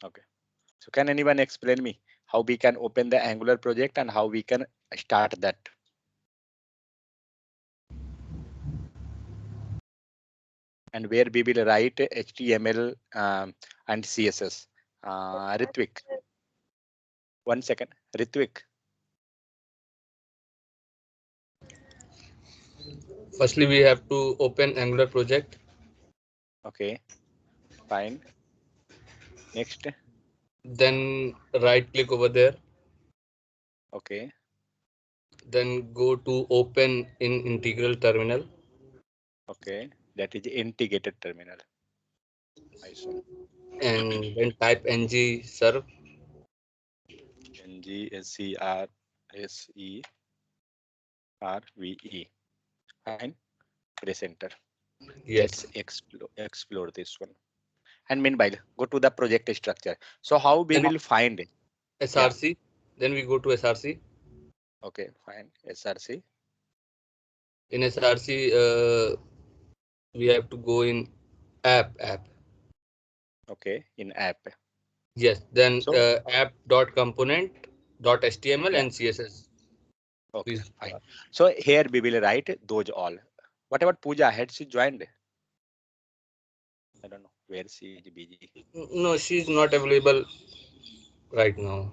Okay. So can anyone explain me how we can open the Angular project and how we can start that? And where we will write HTML and CSS. Ritvik, 1 second. Ritvik. Firstly, we have to open Angular project. Okay, fine. Next. Then right click over there. Okay, Then go to open in integral terminal. okay. That is integrated terminal. I saw. And then type ng serve. NGSERSERVE. Fine. Press enter. Let's Yes. explore this one. And meanwhile, go to the project structure. So how we Then will find it? Yeah. src. Then we go to src. Okay, fine. SRC. In src, we have to go in app. Okay, in app. Yes. Then So app dot component dot html yeah. and css. Okay, Please. fine. So here we will write those all. What about Pooja? Had she joined? I don't know where she is busy. No, she's not available right now.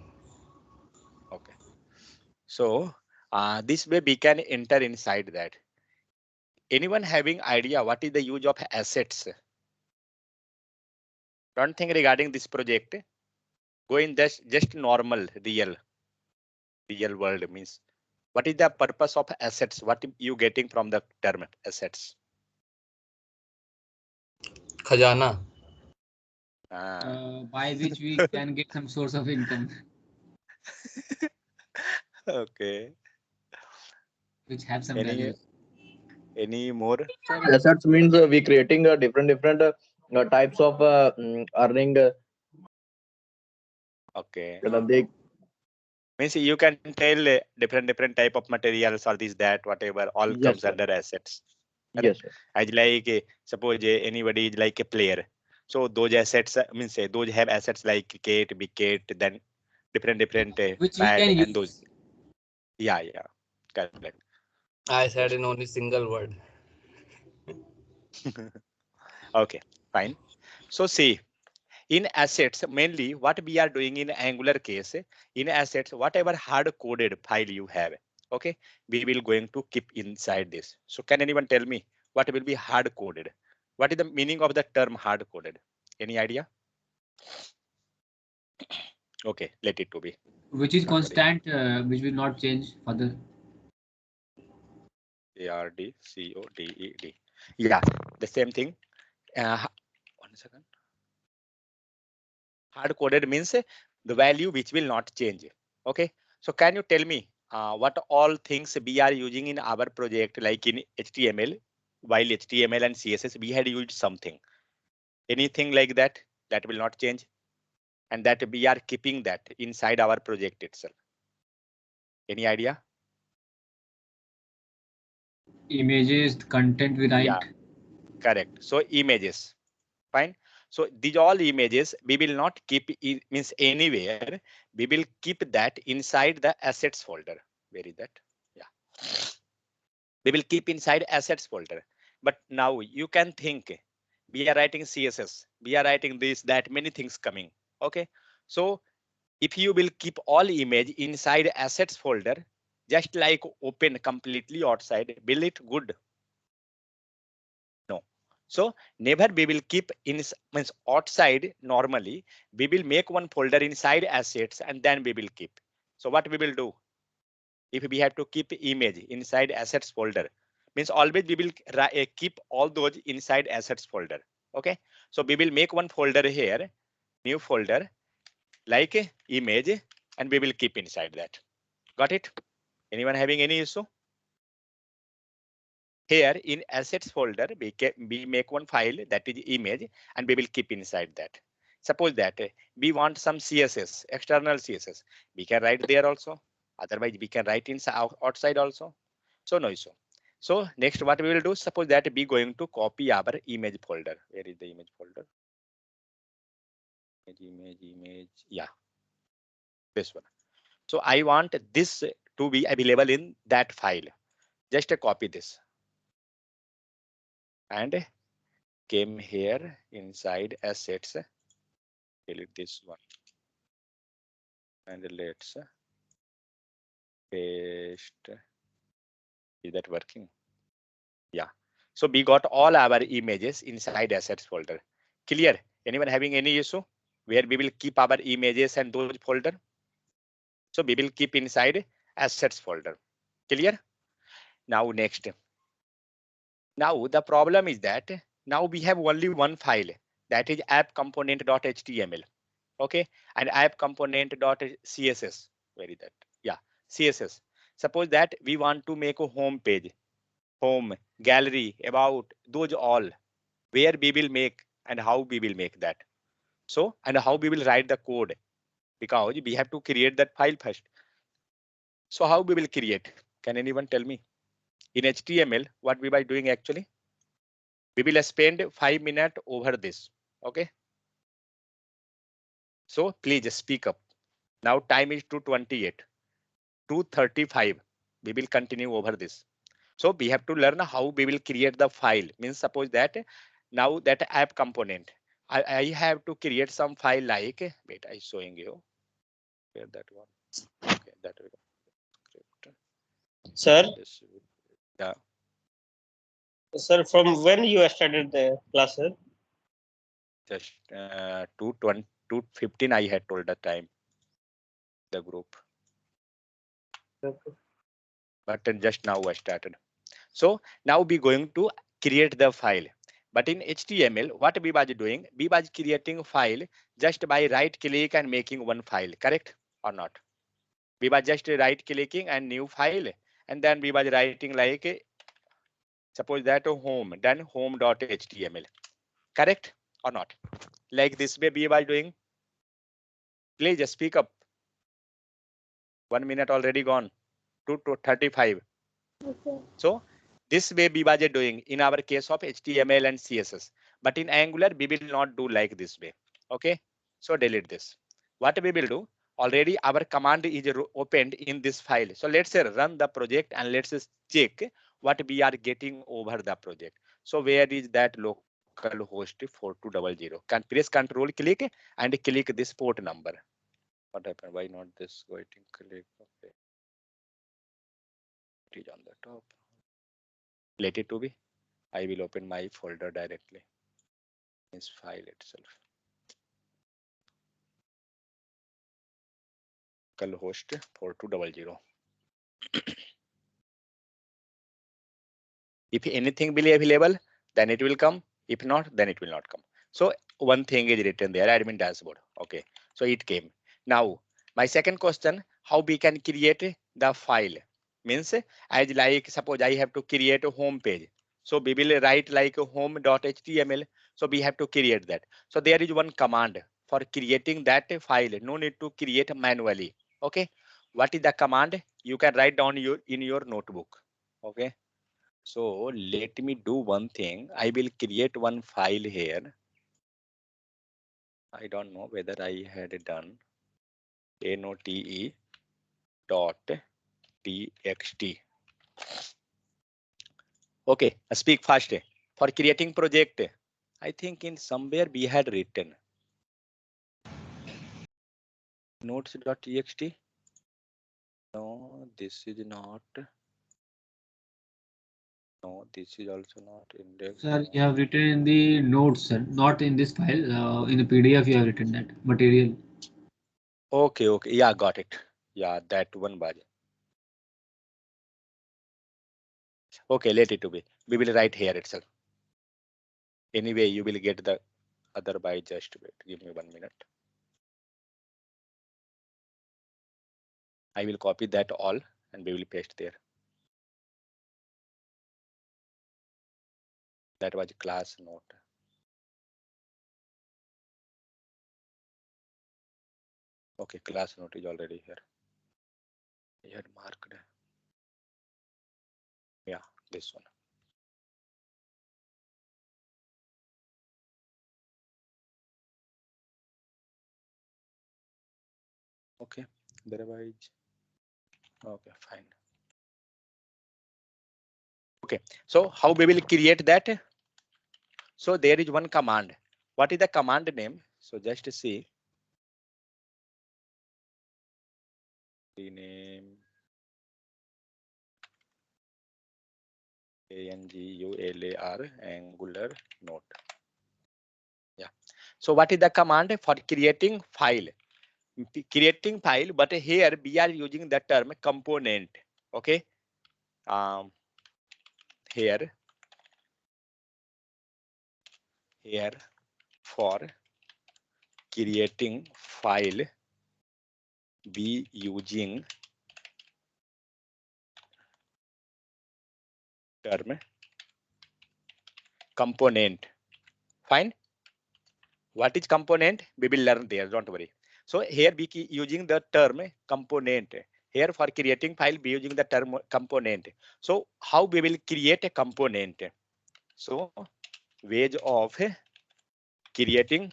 Okay. So this way we can enter inside that. Anyone having idea what is the use of assets? Don't think regarding this project. Go in just normal real world means. What is the purpose of assets? What you getting from the term assets? Khajana. Ah. By which we can get some source of income, Okay. which have some Any value. more? Assets means we creating different types of earning. Okay. They, Means you can tell different type of materials or this that whatever all yes, comes sir. under assets. Yes, Correct. sir. As like suppose anybody is like a player. So those assets means those have assets like cricket, wicket, then different Which we pad can and those. use. Yeah, correct. I Those said in two. only single word. Okay, fine. So see, in assets, mainly what we are doing in Angular case, in assets, whatever hard coded file you have, okay, we will going to keep inside this. So can anyone tell me what will be hard coded? What is the meaning of the term hard coded? Any idea? Okay, let it to be. Which is Don't worry. constant, which will not change further. ARDCODED. Yeah, the same thing. 1 second. Hard coded means the value which will not change. Okay, so can you tell me what all things we are using in our project, like in HTML? While HTML and CSS we had used something, anything like that that will not change, and that we are keeping that inside our project itself. Any idea? Images, content we Yeah, write. correct. So images, fine. So these all images we will not keep means anywhere. We will keep that inside the assets folder. Where is that? Yeah, we will keep inside assets folder. But now you can think we are writing CSS, we are writing this, that, many things coming. Okay, so if you will keep all image inside assets folder, just like open completely outside, will it good? No. So never we will keep in means outside. Normally we will make one folder inside assets and then we will keep. So what we will do if we have to keep image inside assets folder, means always we will keep all those inside assets folder. Okay, so we will make one folder here, new folder like image, and we will keep inside that. Got it? Anyone having any issue? Here in assets folder, we make one file that is image and we will keep inside that. Suppose that we want some CSS, external CSS, we can write there also. Otherwise we can write inside outside also. So no issue. So next what we will do, suppose that we going to copy our image folder. Where is the image folder? image. Yeah, this one. So I want this to be available in that file. Just copy this and came here inside assets. Delete this one and let's paste. Is that working? Yeah. So we got all our images inside assets folder. Clear? Anyone having any issue where we will keep our images and those folder? So we will keep inside assets folder. Clear? Now next. Now the problem is that now we have only one file, that is app component.html. Okay, and app component.css. Where is that? Yeah, CSS. Suppose that we want to make a home page, home, gallery, about, those all, where we will make and how we will make that. So, and how we will write the code, because we have to create that file first. So how we will create? Can anyone tell me? In HTML, what we are doing actually? We will spend 5 minutes over this. Okay. So please speak up. Now time is 2:28. 2:35. We will continue over this. So we have to learn how we will create the file. Means suppose that now that app component, I have to create some file like, wait, I showing you where that one. Okay, that will go. Script. Sir, Yeah. sir, from when you started the class, sir? Just 2:20, 2:15 I had told the time, the group. Okay. But just now I started. So now we going to create the file. But in HTML, what we was doing, we was creating file just by right click and making one file, correct or not? We was just right clicking and new file, and then we was writing like, suppose that home, then home.html, correct or not? Like this way we was doing. Please just speak up. 1 minute already gone. 2:35. Okay. So this way we was doing in our case of HTML and CSS. But in Angular, we will not do like this way. Okay. So delete this. What we will do? Already our command is opened in this file. So let's say run the project and let's check what we are getting over the project. So where is that local host 4200? Can press Control click and click this port number. What happened? Why not this waiting click? Okay. It is on the top. Let it to be. I will open my folder directly. This file itself. Localhost 4200. If anything will be available, then it will come. If not, then it will not come. So one thing is written there, admin dashboard. Okay, so it came. Now, my second question, how we can create the file? Means as like, suppose I have to create a home page. So we will write like home.html. So we have to create that. So there is one command for creating that file. No need to create manually. Okay, what is the command? You can write down in your notebook. Okay. So let me do one thing. I will create one file here. I don't know whether I had done note dot txt. Okay, speak fast. For creating project, I think in somewhere we had written notes.txt. No, this is not. No, this is also not index. Sir, you have written in the notes, sir, not in this file. In the PDF, you have written that material. Okay, okay. Yeah, got it. Yeah, that one baj. Okay, let it to be. We will write here itself. Anyway, you will get the other by just wait. Give me 1 minute. I will copy that all and we will paste there. That was class note. Okay, class note is already here. I had marked. Yeah, this one. Okay, otherwise, okay, fine. Okay, so how we will create that? So there is one command. What is the command name? So just see. Rename Angular Angular Node. Yeah. So what is the command for creating file? Creating file, but here we are using the term component. Okay. Here for creating file, we using term component. Fine. What is component? We will learn there. Don't worry. So here we keep using the term component. Here for creating file, we using the term component. So how we will create a component? So ways of creating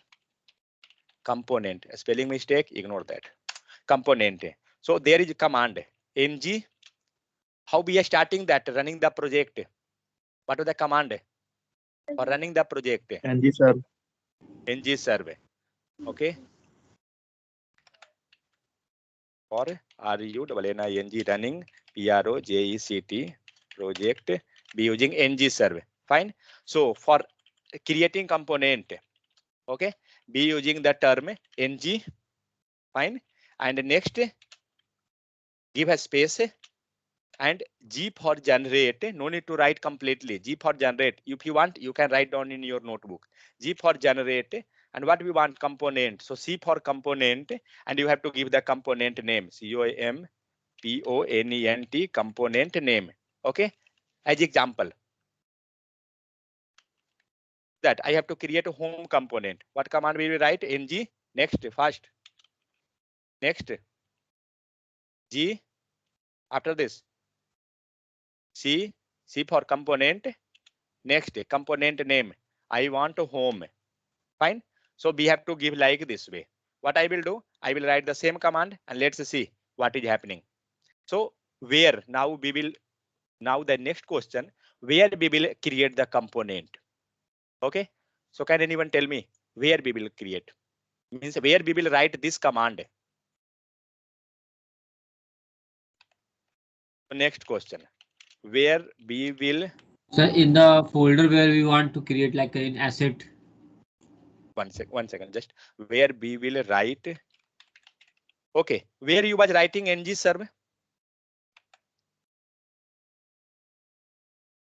component. Spelling mistake, ignore that. Component. So there is a command ng. How we are starting that? Running the project. What is the command for running the project? ng serve. ng serve. Okay. For RUNNING running PROJECT project, be using ng serve. Fine. So for creating component, okay, be using the term ng. Fine. And next, give a space and G for generate. No need to write completely. G for generate. If you want, you can write down in your notebook. G for generate. And what we want? Component. So C for component, and you have to give the component name. COMPONENT component name. Okay. As example, that I have to create a home component. What command will we write? ng. Next, first. Next, G. After this, C for component. Next, component name. I want a home. Fine. So we have to give like this way. What I will do? I will write the same command and let's see what is happening. So where now we will, now the next question, where we will create the component. Okay. So can anyone tell me where we will create? Means where we will write this command. Next question, where we will. So in the folder where we want to create like an asset. One second, just where we will write. Okay, where you was writing ng serve?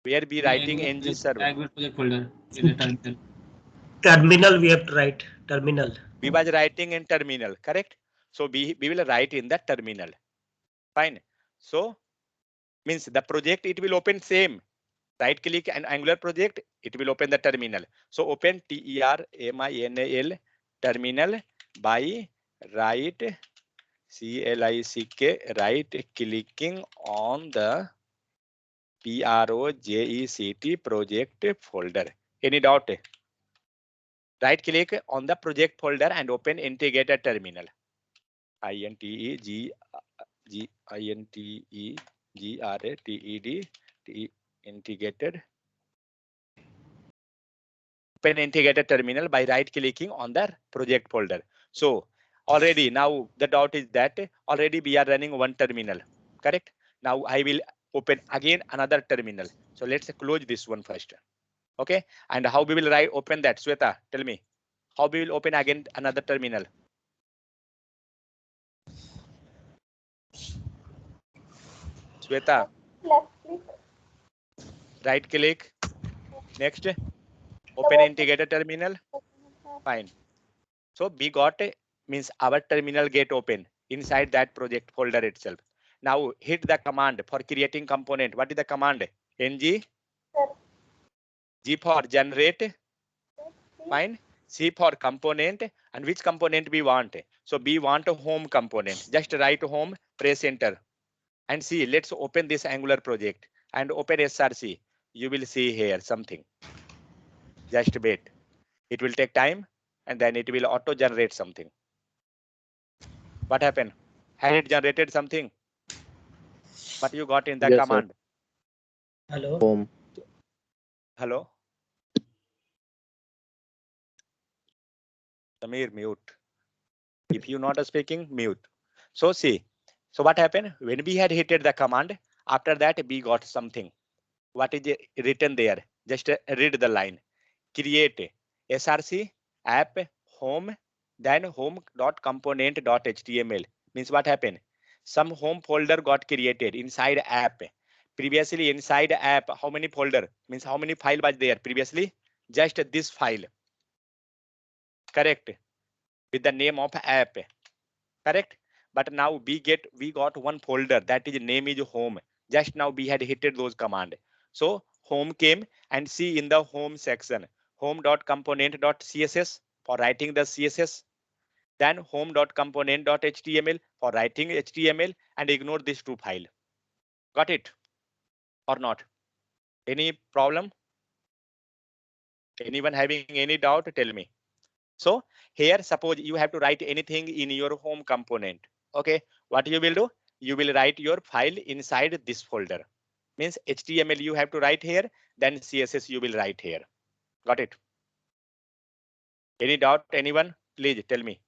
Where we writing ng serve? Angular project folder in the terminal. Terminal we have to write. Terminal. We was writing in terminal, correct? So we will write in the terminal. Fine. So means the project, it will open same. Right click and Angular project, it will open the terminal. So open terminal terminal by right click, right clicking on the project project folder. Any doubt? Right click on the project folder and open integrated terminal. integrated integrated. Open integrated terminal by right clicking on the project folder. So already now the doubt is that already we are running one terminal, correct? Now I will open again another terminal. So let's close this one first. Okay. And how we will open that? Sweta, tell me how we will open again another terminal. Sweta. Left click. Right click. Next, open integrated terminal. Fine. So we got means our terminal get open inside that project folder itself. Now hit the command for creating component. What is the command? ng. G for generate. Fine. C for component. And which component we want? So we want a home component. Just write home, press enter. And see, let's open this Angular project and open SRC. You will see here something. Just wait. It will take time and then it will auto generate something. What happened? Had it generated something? What you got in the Yes, sir. command? Hello. Home. Hello? Samir, mute. If you not speaking, mute. So see, so what happened when we had hit the command? After that, we got something. What is written there? Just read the line. Create src app home, then home.component.html. Means what happened? Some home folder got created inside app. Previously inside app, how many folder? Means how many file was there previously? Just this file. Correct. With the name of app. Correct. But now we got one folder that is name is home. Just now we had hit those command. So home came and see in the home section home.component.css for writing the CSS, then home.component.html for writing HTML, and ignore these two file. Got it or not? Any problem? Anyone having any doubt? Tell me. So here, suppose you have to write anything in your home component. Okay, what you will do? You will write your file inside this folder. Means HTML you have to write here, then CSS you will write here. Got it? Any doubt? Anyone? Please tell me.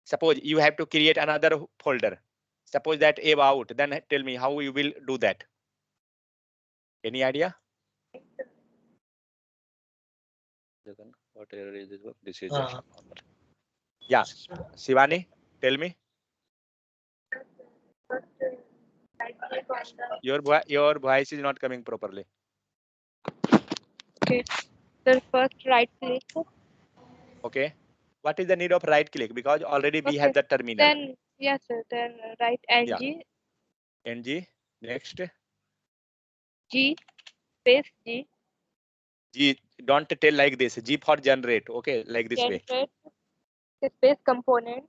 Suppose you have to create another folder. Suppose that about, then tell me how you will do that. Any idea? What error is this one? This is just normal. Yeah, Shivani, tell me. Your voice is not coming properly. Okay. Then first right click. Okay. What is the need of right click? Because already we have the terminal. Then yes, sir. Then write ng. Yeah. Ng. Next. G space G. G. Don't tell like this. G for generate. Okay, like this way. Generate space component.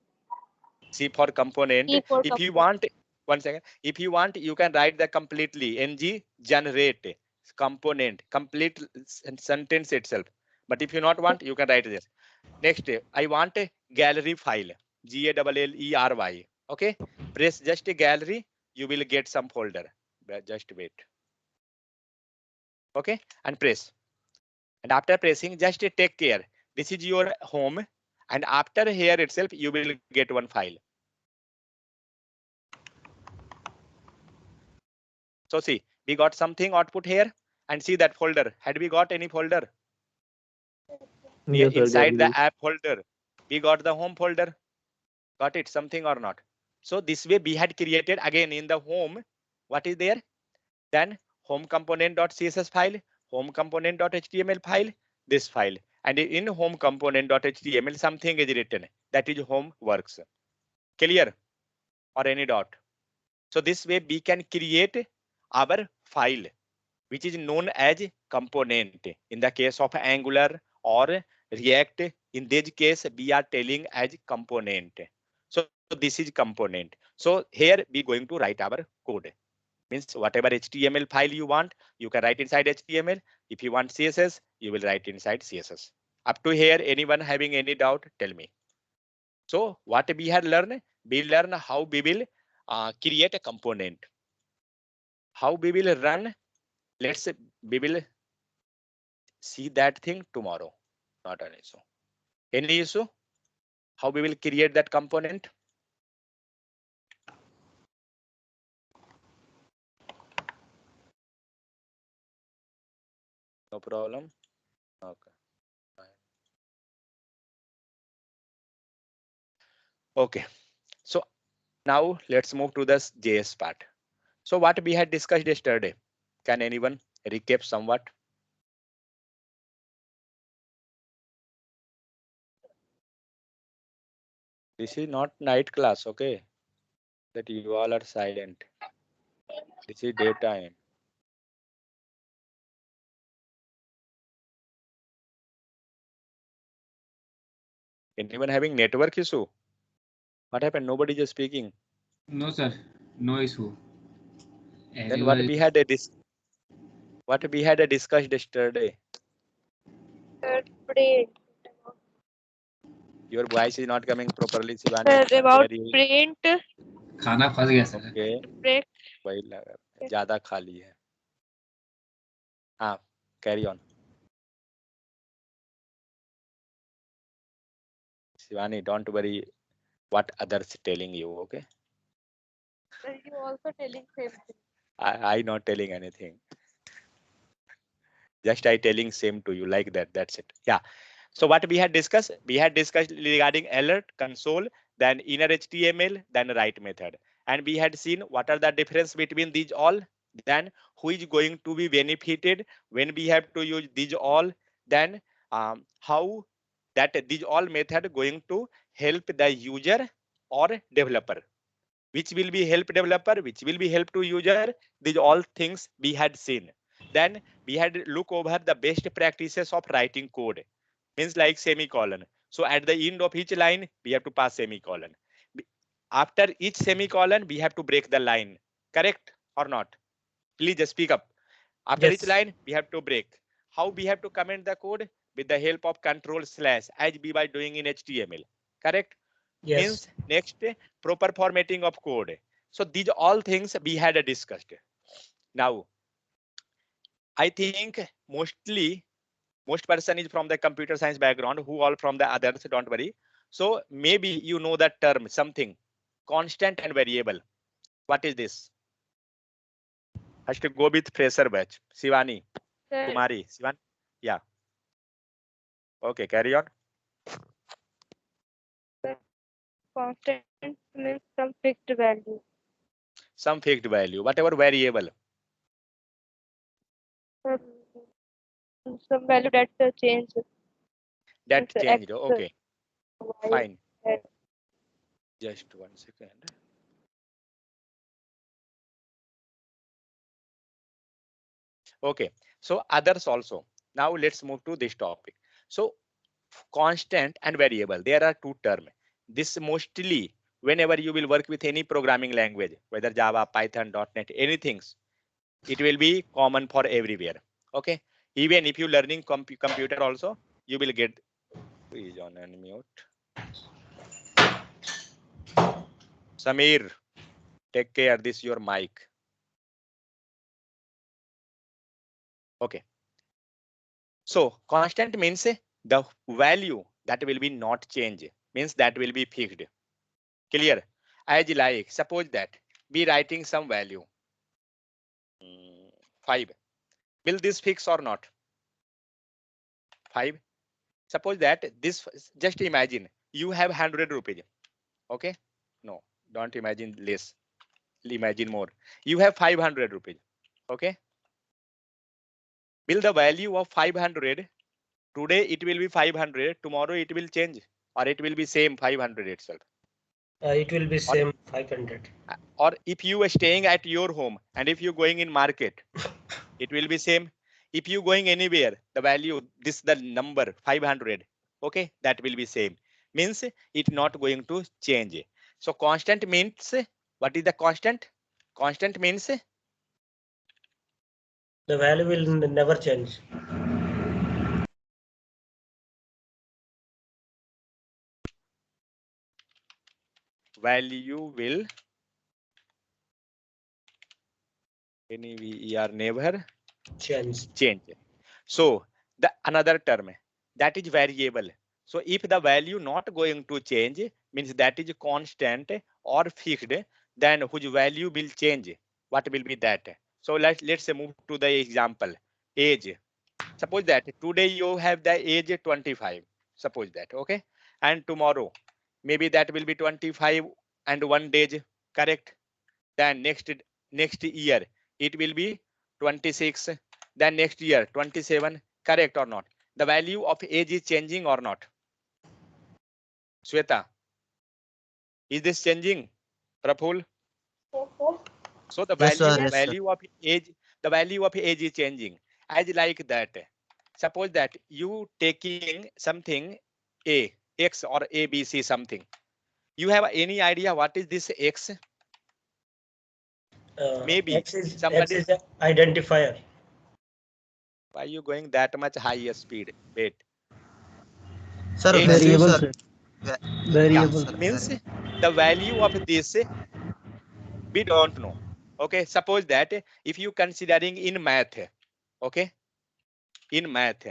C for component. C for If you want, 1 second. If you want, you can write the completely ng generate component complete sentence itself. But if you not want, you can write this. Next, I want a gallery file. GALLERY. Okay. Press just a gallery. You will get some folder. Just wait. Okay. And press. And after pressing, just take care. This is your home. And after here itself, you will get one file. So see, we got something output here and see that folder. Had we got any folder? Yes, sir, Inside the gallery. app folder, we got the home folder. Got it? Something or not? So this way we had created again in the home. What is there? Then home component.css file, home component.html file, this file. And in home component.html, something is written. That is home works. Clear? Or any doubt? So this way we can create our file, which is known as component. In the case of Angular or React, in this case, we are telling as component. So this is component. So here we going to write our code. Means whatever HTML file you want, you can write inside HTML. If you want CSS, you will write inside CSS. Up to here, anyone having any doubt, tell me. So what we had learned, we learn how we will create a component. How we will run. Let's say we will see that thing tomorrow. Not an issue. Any issue? How we will create that component? No problem. Okay. Okay. So now let's move to the JS part. So what we had discussed yesterday, can anyone recap somewhat? This is not night class, okay? That you all are silent. This is daytime. Anyone having network issue? What happened? Nobody is speaking. No, sir. No issue. Then what we had a discussed yesterday? Today. Your voice is not coming properly, Shivani. Sir, about Very print, खाना फंस गया sir. okay. break. वही लगा, ज्यादा खाली है. हाँ, carry on. Shivani, don't worry what others telling you, okay? Sir, you also telling same thing. I not telling anything. Just I telling same to you like that. That's it. Yeah. So what we had discussed regarding alert, console, then inner HTML, then write method. And we had seen what are the difference between these all, then who is going to be benefited when we have to use these all, then how that these all method going to help the user or developer. Which will be help developer, which will be help to user. These all things we had seen. Then we had look over the best practices of writing code. Means like semicolon. So at the end of each line, we have to pass semicolon. After each semicolon, we have to break the line. Correct or not? Please just speak up. After Yes. each line, we have to break. How we have to comment the code? With the help of control slash, as we were doing in HTML. Correct? Yes. Means next, proper formatting of code. So these all things we had discussed. Now, I think most person is from the computer science background, who all from the others, don't worry. So maybe you know that term, something, constant and variable. What is this? Has to go with fresher batch. Shivani, Sir, Kumari, Shivan? Yeah. Okay, carry on. constant means some fixed value. Some fixed value, whatever variable. Sir, some value that change. That Means changed. X, Okay, Y, fine. Z. Just 1 second. Okay, so others also. Now let's move to this topic. So constant and variable, there are two terms. This mostly whenever you will work with any programming language, whether Java, Python, .NET, anything, it will be common for everywhere. Okay, even if you learning computer also, you will get. Please on unmute. Samir, take care. This is your mic. Okay. So constant means the value that will be not change, means that will be fixed. Clear? As like, suppose that be writing some value 5. Will this fix or not? 5. Suppose that this, just imagine you have 100 rupees. Okay, no, don't imagine less, imagine more. You have 500 rupees. Okay, will the value of 500 today it will be 500, tomorrow it will change, or it will be same 500 itself? It will be same 500. Or if you are staying at your home and if you going in market, it will be same. If you going anywhere, the value, this the number 500, okay, that will be same. Means it not going to change. So constant means, what is the constant? Constant means The value will never change. value will never Change. So the another term, that is variable. So if the value not going to change, means that is constant or fixed, then whose value will change? What will be that? So let's move to the example. Age. Suppose that today you have the age 25. Suppose that, okay, and tomorrow maybe that will be 25 and 1 day, correct? Then next year it will be 26. Then next year 27, correct or not? The value of age is changing or not? Sweta, is this changing? Praful? So the Yes, value sir. Yes, sir. value of age is changing. As like that, suppose that you taking something a x or abc something, you have any idea what is this x? Maybe X is somebody. a identifier. Why you going that much higher speed? Wait. Sir, X. variable, Variable, sir. sir. Variable. Means the value of this we don't know. Okay, suppose that if you considering in math, okay, in math,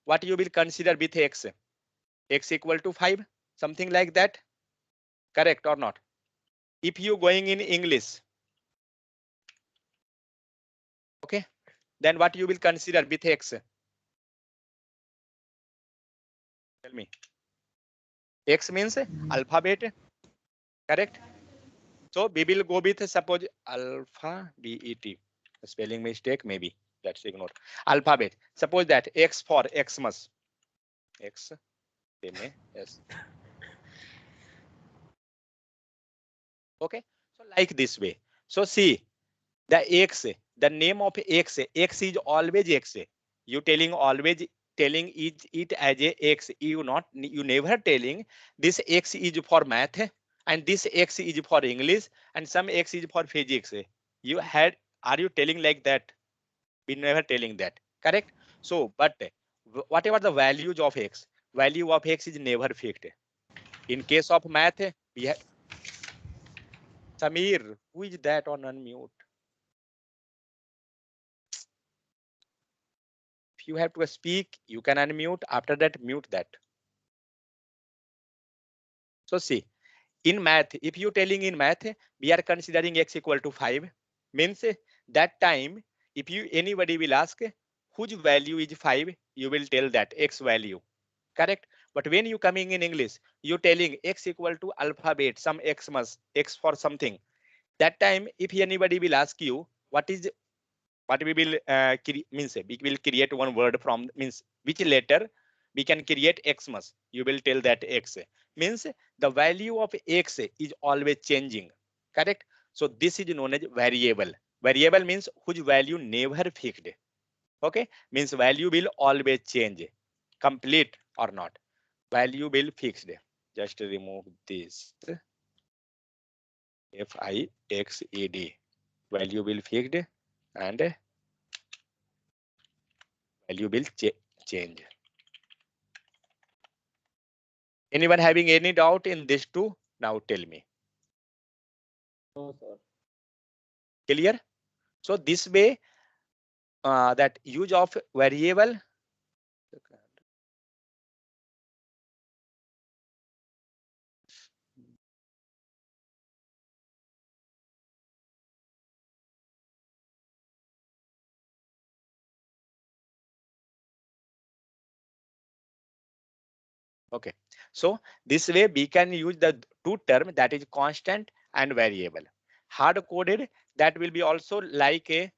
what you will consider with x? X equal to 5, something like that, correct or not? If you going in English, okay, then what you will consider with x? Tell me. X means alphabet, correct? So we will go with suppose alpha bet. Spelling mistake maybe. Let's ignore alphabet. Suppose that X for Xmas. X yes. Okay. So like this way. So see the X, the name of X. X is always X. You always telling it as a X. You never telling this X is for math and this X is for English and some X is for physics. Are you telling like that? We never telling that, correct? So but whatever the values of X, value of X is never fixed. In case of math, we have Samir, who is that on unmute? If you have to speak, you can unmute. After that, mute that. So see, in math, if you telling in math, we are considering x equal to 5. Means that time, if you anybody will ask whose value is 5, you will tell that x value, correct? But when you coming in English, you telling x equal to alphabet, some x must x for something. That time, if anybody will ask you what we will means we will create one word from means which letter we can create xmas, you will tell that x means the value of x is always changing, correct? So this is known as variable. Variable means whose value never fixed. Okay, means value will always change, complete or not, value will fixed. Just remove this fixed, value will fixed and value will change. Anyone having any doubt in this too? Now tell me. No, sir. Clear? So this way, that use of variable. Okay, so this way we can use the two term, that is constant and variable. Hard coded, that will be also like a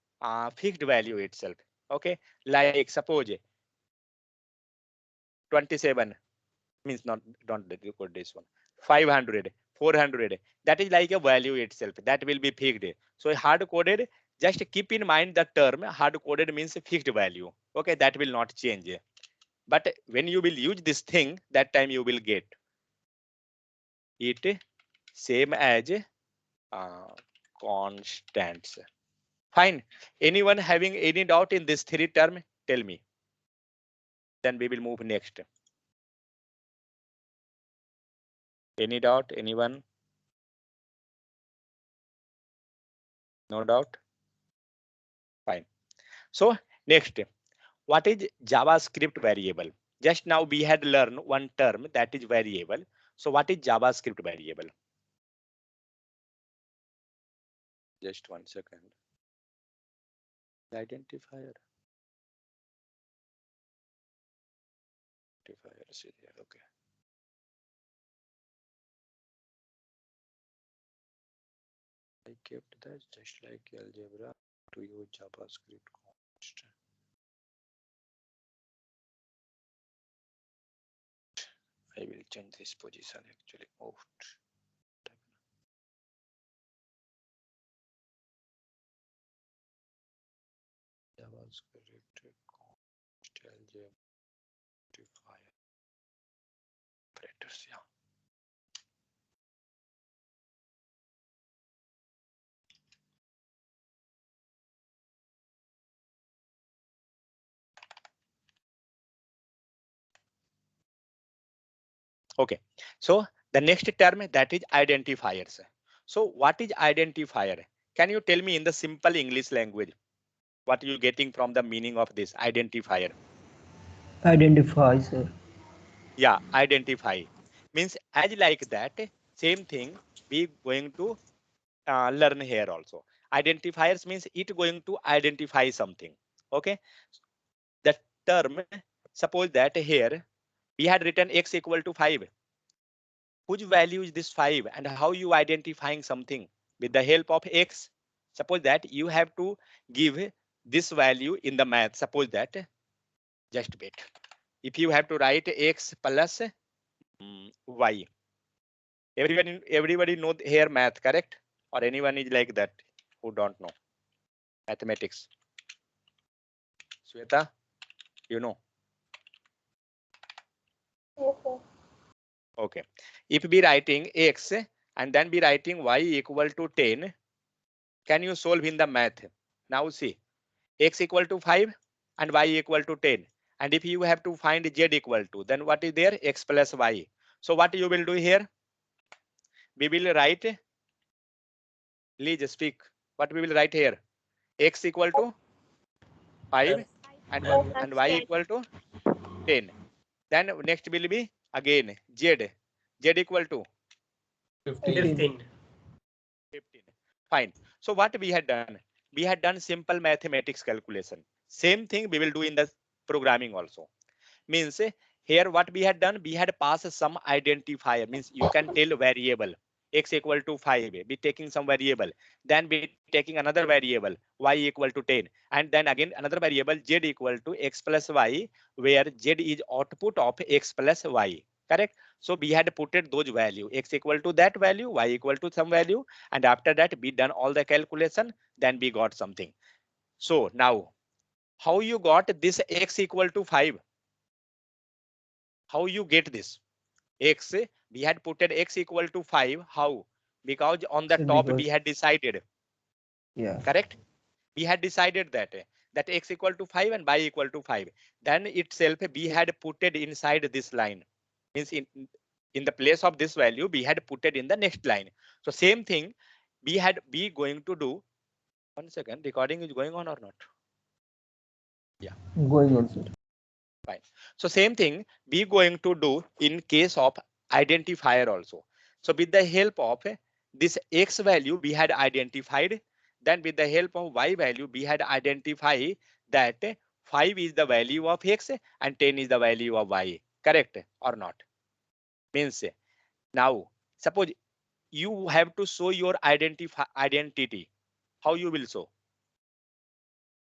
fixed value itself. Okay, like suppose 27 means not, don't record this one, 500, 400, that is like a value itself, that will be fixed. So hard coded, just keep in mind the term hard coded means fixed value. Okay, that will not change. But when you will use this thing, that time you will get it same as constants. Fine. Anyone having any doubt in this three term? Tell me. Then we will move next. Any doubt? Anyone? No doubt? Fine. So next, what is JavaScript variable? Just now we had learned one term, that is variable. So what is JavaScript variable? Just 1 second. Identifier. Identifier is here. Okay. I kept that just like algebra to use JavaScript constant. I will change this position actually. JavaScript constant identifier operators. Yeah. Okay, so the next term, that is identifiers. So what is identifier? Can you tell me in the simple English language what you getting from the meaning of this identifier? Identify, sir. Yeah, identify means as like that same thing we going to learn here also. Identifiers means it going to identify something. Okay, the term, suppose that here we had written x equal to 5. Whose value is this 5 and how you identifying something with the help of x? Suppose that you have to give this value in the math. Suppose that, just wait, if you have to write x plus y, everybody know here math, correct? Or anyone is like that who don't know mathematics? Sweta, you know? Yes, sir. Okay, if be writing x and then be writing y equal to 10, can you solve in the math? Now see, x equal to 5 and y equal to 10, and if you have to find z equal to, then what is there? X plus y. So what you will do here? We will write, please speak, what we will write here? X equal to 5 and y 10. equal to 10. Then next will be again z equal to 15. 15. Fine. So what we had done? We had done simple mathematics calculation. Same thing we will do in the programming also. Means here what we had done, we had passed some identifier, means you can tell variable x equal to 5, be taking some variable, then be taking another variable y equal to 10, and then again another variable z equal to x plus y, where z is output of x plus y, correct? So we had put it those value, x equal to that value, y equal to some value, and after that we done all the calculation, then we got something. So now how you got this x equal to 5? How you get this x? We had put it x equal to 5. How? Because on the Sir, top we because had decided, yeah, correct? We had decided that that x equal to 5 and y equal to 5. Then itself we had put it inside this line. Means in the place of this value we had put it in the next line. So same thing we going to do. 1 second, recording is going on or not? Yeah. going on, sir. Fine. So same thing we going to do in case of identifier also. So with the help of this x value we had identified, then with the help of y value we had identified that 5 is the value of x and 10 is the value of y, correct or not? Means now suppose you have to show your identity. How you will show?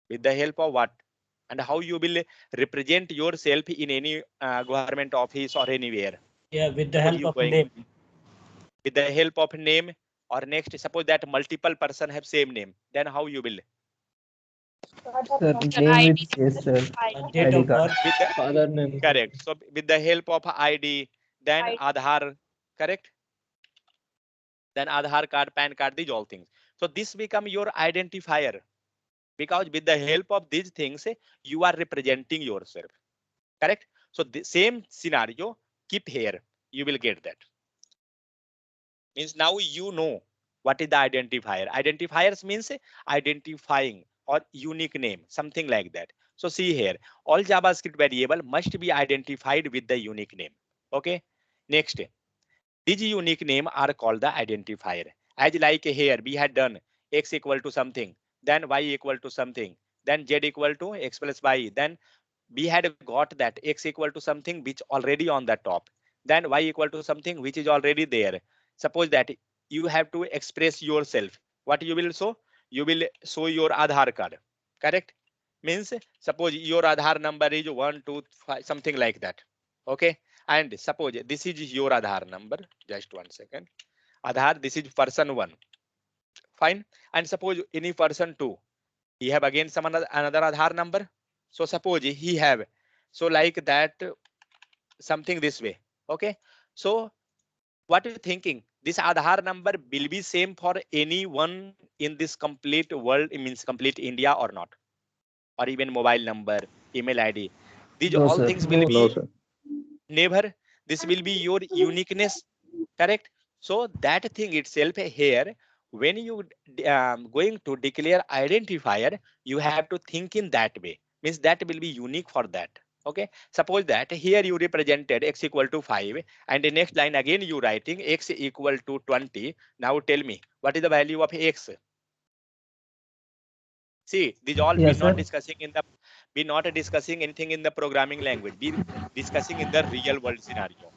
With the help of what? And how you will represent yourself in any government office or anywhere? Yeah, with the Suppose help you of going name. with the help of name, or next suppose that multiple person have same name, then how you will? Sir, name with yes, sir. Date ID of card. birth. With the, Father name. correct. So with the help of ID, then ID. Aadhaar, correct? Then Aadhaar card, PAN card, these all things. So this become your identifier, because with the help of these things you are representing yourself, correct? So the same scenario keep here, you will get that. Means now you know what is the identifier. Identifiers means identifying or unique name, something like that. So see here, all JavaScript variable must be identified with the unique name. Okay, next, these unique name are called the identifier. As like here we had done x equal to something, then y equal to something, then z equal to x plus y, then we had got that x equal to something which already on the top, then y equal to something which is already there. Suppose that you have to express yourself, what you will show? You will show your Aadhaar card, correct? Means suppose your Aadhaar number is 125 something like that. Okay, and suppose this is your Aadhaar number, just 1 second. Aadhaar, this is person 1, fine. And suppose any person 2, he have again some another Aadhaar number. So suppose he have, so like that, something this way. Okay, so what are you thinking? This Aadhaar number will be same for anyone in this complete world, it means complete India or not? Or even mobile number, email ID, these No, all sir. things will No, be sir. never. This will be your uniqueness, correct? So that thing itself here, when you going to declare identifier, you have to think in that way. Means that will be unique for that. Okay. Suppose that here you represented x equal to 5, and the next line again you writing x equal to 20. Now tell me what is the value of x? See, these all Yes, we not sir. discussing in the, we not discussing anything in the programming language. We discussing in the real world scenario.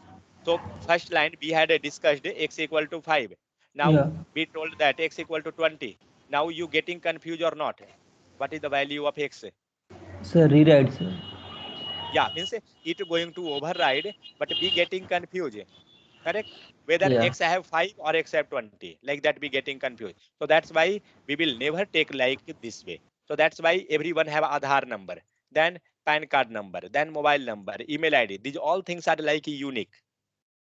So first line we had discussed x equal to 5. Now Yeah. we told that x equal to 20. Now you getting confused or not? What is the value of x? Sir, rewrite, sir. Yeah, means it going to override, but be getting confused. Correct? Whether Yeah. x have 5 or x have 20, like that we getting confused. So that's why we will never take like this way. So that's why everyone have Aadhaar number, then PAN card number, then mobile number, email ID. These all things are like unique.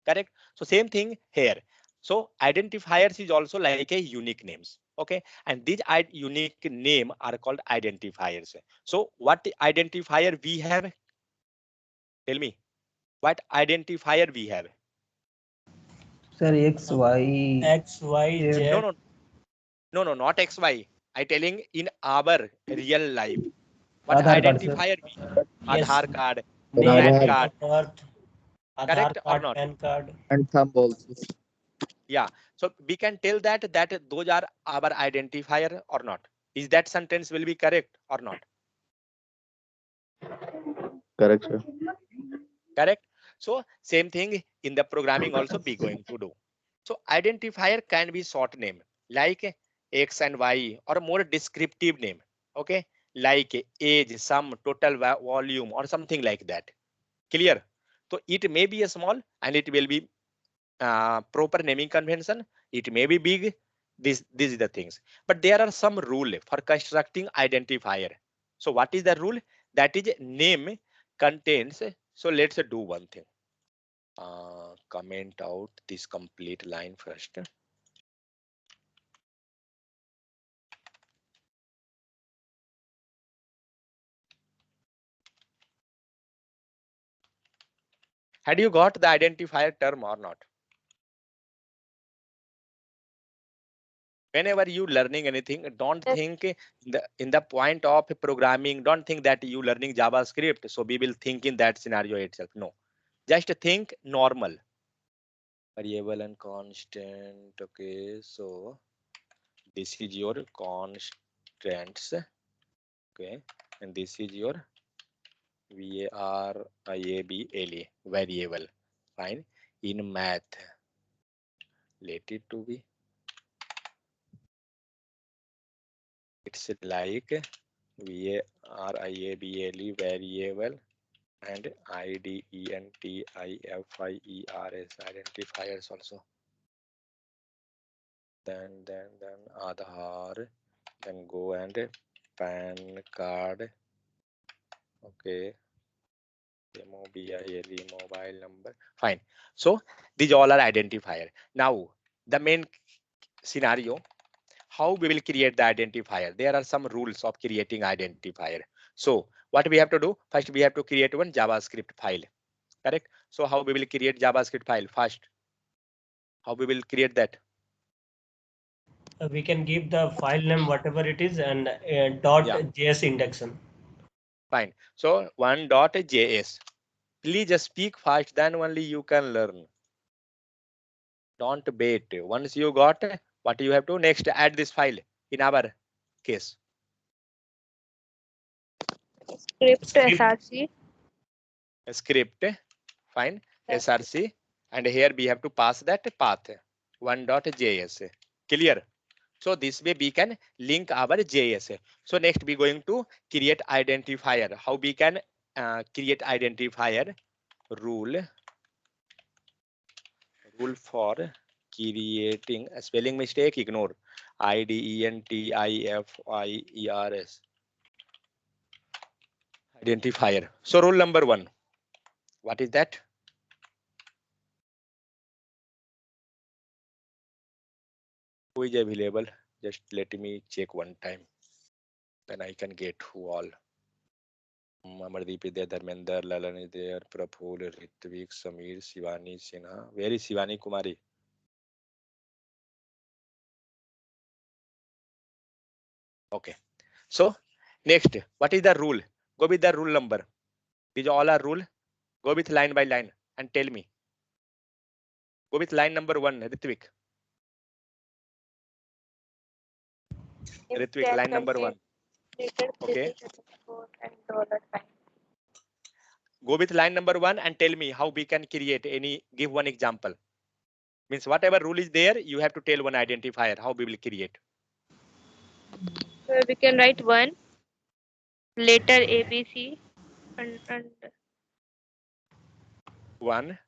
Correct? So same thing here. So identifiers is also like a unique names. Okay, and these unique name are called identifiers. So what identifier we have? Tell me, what identifier we have? Sir, X, Y. X, Y, Z. No, Z. no, no, no, not XY. I telling in our real life. What Aadhaar card, sir. identifier we have? Yes. Aadhaar card, Name, PAN Aadhaar date card, of birth, Aadhaar correct or card, not? PAN card. and thumb also. Yeah. So we can tell that those are our identifier or not. Is that sentence will be correct or not? Correct, sir. Correct. So same thing in the programming also be going to do. So identifier can be short name like X and Y or more descriptive name. Okay. Like age, sum, total volume or something like that. Clear? So it may be a small and it will be proper naming convention. It may be big. This is the things. But there are some rule for constructing identifier. So what is the rule? That is name contains. So let's do one thing. Comment out this complete line first. Had you got the identifier term or not? Whenever you learning anything, don't Yes. think in the point of programming, don't think that you learning JavaScript. So we will think in that scenario itself. No, just think normal. Variable and constant. Okay, so this is your constants. Okay, and this is your variable. Variable. Fine. In math, let it to be. It's like variable variable and identifiers identifiers also. Then Aadhaar, then go and PAN card. Okay. Mobile number. Fine. So these all are identifier. Now the main scenario, how we will create the identifier. There are some rules of creating identifier. So what we have to do? First we have to create one JavaScript file. Correct? So how we will create JavaScript file first? How we will create that? We can give the file name whatever it is and .js indexation. Fine. So 1.js. Please just speak fast, then only you can learn. Don't wait. Once you got what you have to next add this file in our case. Script src. Script. Fine. Yes. src. And here we have to pass that path 1.js. Clear? So this way we can link our JS. So next we going to create identifier. How we can create identifier? Rule for creating a spelling mistake, ignore. IDENTIFIERS. Identifier. So rule number 1. What is that? Who is available? Just let me check one time. Then I can get who all. Amardeep is there, Dharmender, Lalan is there, Praful, Ritvik, Samir, Shivani, Sinha. Where is Shivani Kumari? Okay. So next, what is the rule? Go with the rule number. These all are rule. Go with line by line and tell me. Go with line number 1, Ritvik. If Ritvik, can line number 1. contain letter, Okay. digit, underscore, and dollar sign. Go with line number 1 and tell me how we can create any. Give one example. Means whatever rule is there, you have to tell one identifier how we will create. So we can write one letter ABC and One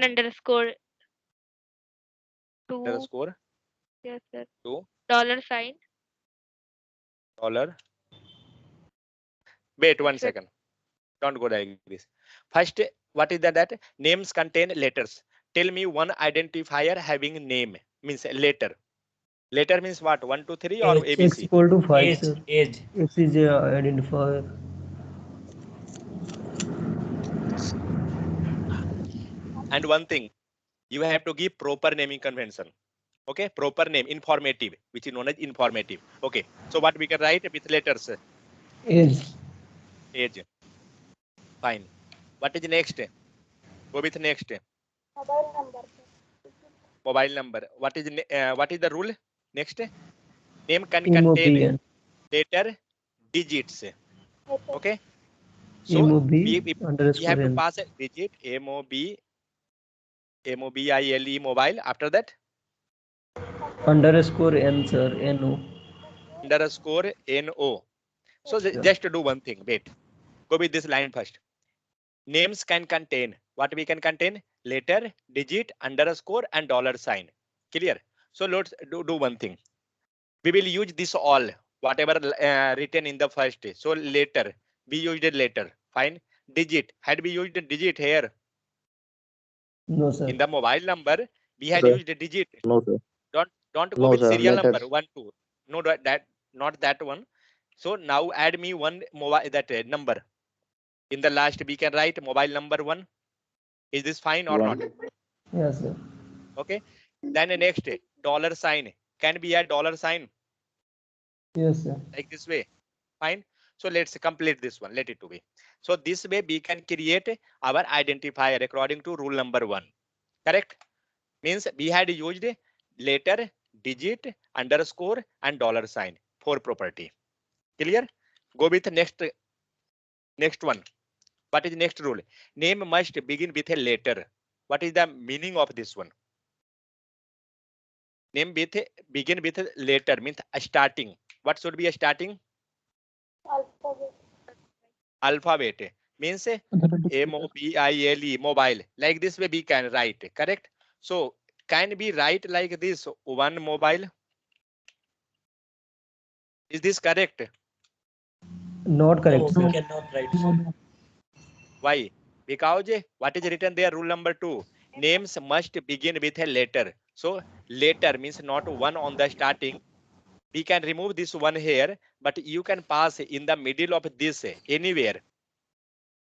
underscore two. underscore Yes, sir. $2. $sign. Wait 1 That's it. second. Don't go like this. First, what is that? Names contain letters. Tell me one identifier having name. Means letter. Letter means what? 1, 2, 3 or Age. X ABC? equal to 5, Age. sir. Age. X is a identifier. And one thing, you have to give proper naming convention. Okay, proper name, informative, which is known as informative. Okay, so what we can write with letters? Age. Age. Fine. What is next? Go with next. Mobile number. Mobile number. What is the rule? Next, name can contain MOBN. letter, digits. Okay. So MOB we have underscore to N. pass a digit MOBILE mobile. After that, Underscore N, sir. NO. underscore NO. So Yeah. just to do one thing. Wait. Go with this line first. Names can contain what we can contain letter, digit, underscore, and dollar sign. Clear? So let's do one thing. We will use this all whatever written in the first. So letter we used a letter. Fine. Digit, had we used a digit here No, sir. in the mobile number, we had Sir. used a digit. No, sir. Don't go No, with sir. serial number Letters. 1 2. No, that not that one. So now add me one mobile number. In the last we can write mobile number 1. Is this fine or not? Yes, sir. Okay. Then next dollar sign. Can be a dollar sign Yes, sir. like this way. Fine. So let's complete this one. Let it to be. So this way we can create our identifier according to rule number 1. Correct? Means we had used letter, digit, underscore, and dollar sign for property. Clear? Go with next one. What is next rule? Name must begin with a letter. What is the meaning of this one? Name begin with a letter means a starting. What should be a starting? Alphabet means MOBILE mobile. Like this way we can write. Correct? So can we write like this one mobile? Is this correct? Not correct, No, sir. we cannot write. Sir. Why? Because what is written there? Rule number 2. Names must begin with a letter. So letter means not one on the starting. We can remove this one here, but you can pass in the middle of this anywhere.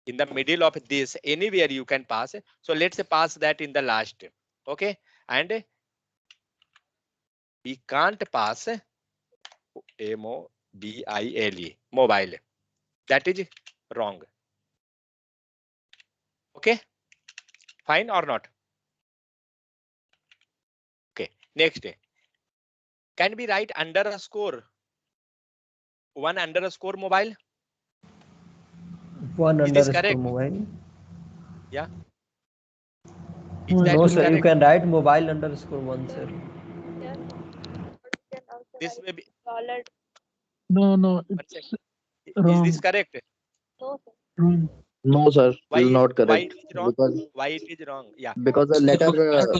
In the middle of this anywhere you can pass. So let's pass that in the last. Okay, and we can't pass MOBILE mobile. That is wrong. Okay, fine or not? Okay, next. Can we write underscore? One underscore mobile? One Is this underscore correct? mobile. Yeah. Is that No, is sir. You correct? can write mobile underscore 1, sir. Yes. We can also This write may be. dollar. No, One it's second. Is this wrong. correct? No, sir. Wrong. No, sir. Why is Not why correct. it is wrong? Because Why it is wrong? Yeah. the letter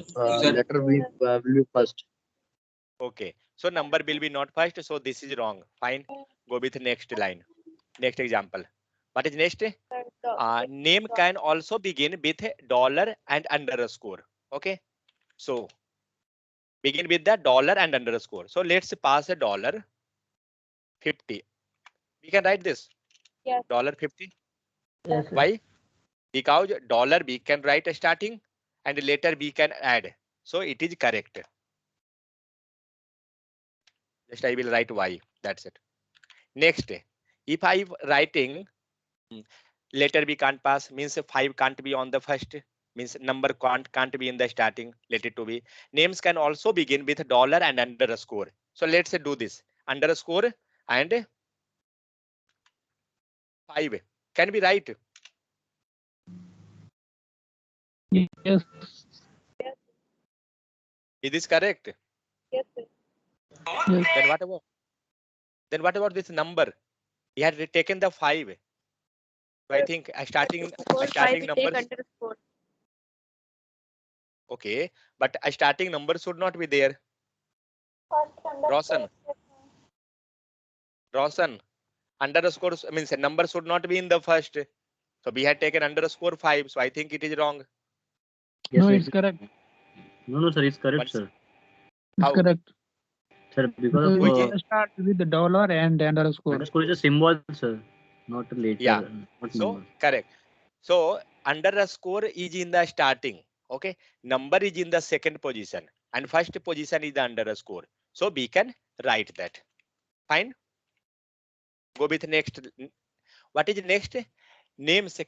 Sir. letter will be first. Okay. So number will be not first. So this is wrong. Fine. Go with next line. Next example. What is next? Name can also begin with dollar and underscore. Okay. So begin with the dollar and underscore. So let's pass a $50. We can write this. Yes. $50. Yes, sir. Why? Because dollar we can write a starting and later we can add. So it is correct. Just I will write Y. That's it. Next, if I writing later we can't pass, means 5 can't be on the first, means number can't be in the starting, let it to be. Names can also begin with dollar and underscore. So let's do this. Underscore and 5 can be right. Yes. Is this correct? Yes, sir. Yes. Then what about this number? He had taken the 5. So I think a starting 4, 5, we take number. underscore. Okay, but a starting number should not be there. Roshan, underscore means a number should not be in the first. So we had taken underscore 5. So I think it is wrong. No, it's correct. No, sir, it's correct, Once- sir. How? It's correct. Sir, because Which of is- Start with the dollar and underscore. underscore is a symbol, sir, not a letter. Yeah. Not So number. correct. So underscore is in the starting. Okay. Number is in the second position and first position is the underscore. So we can write that. Fine. Go with next. What is next? Names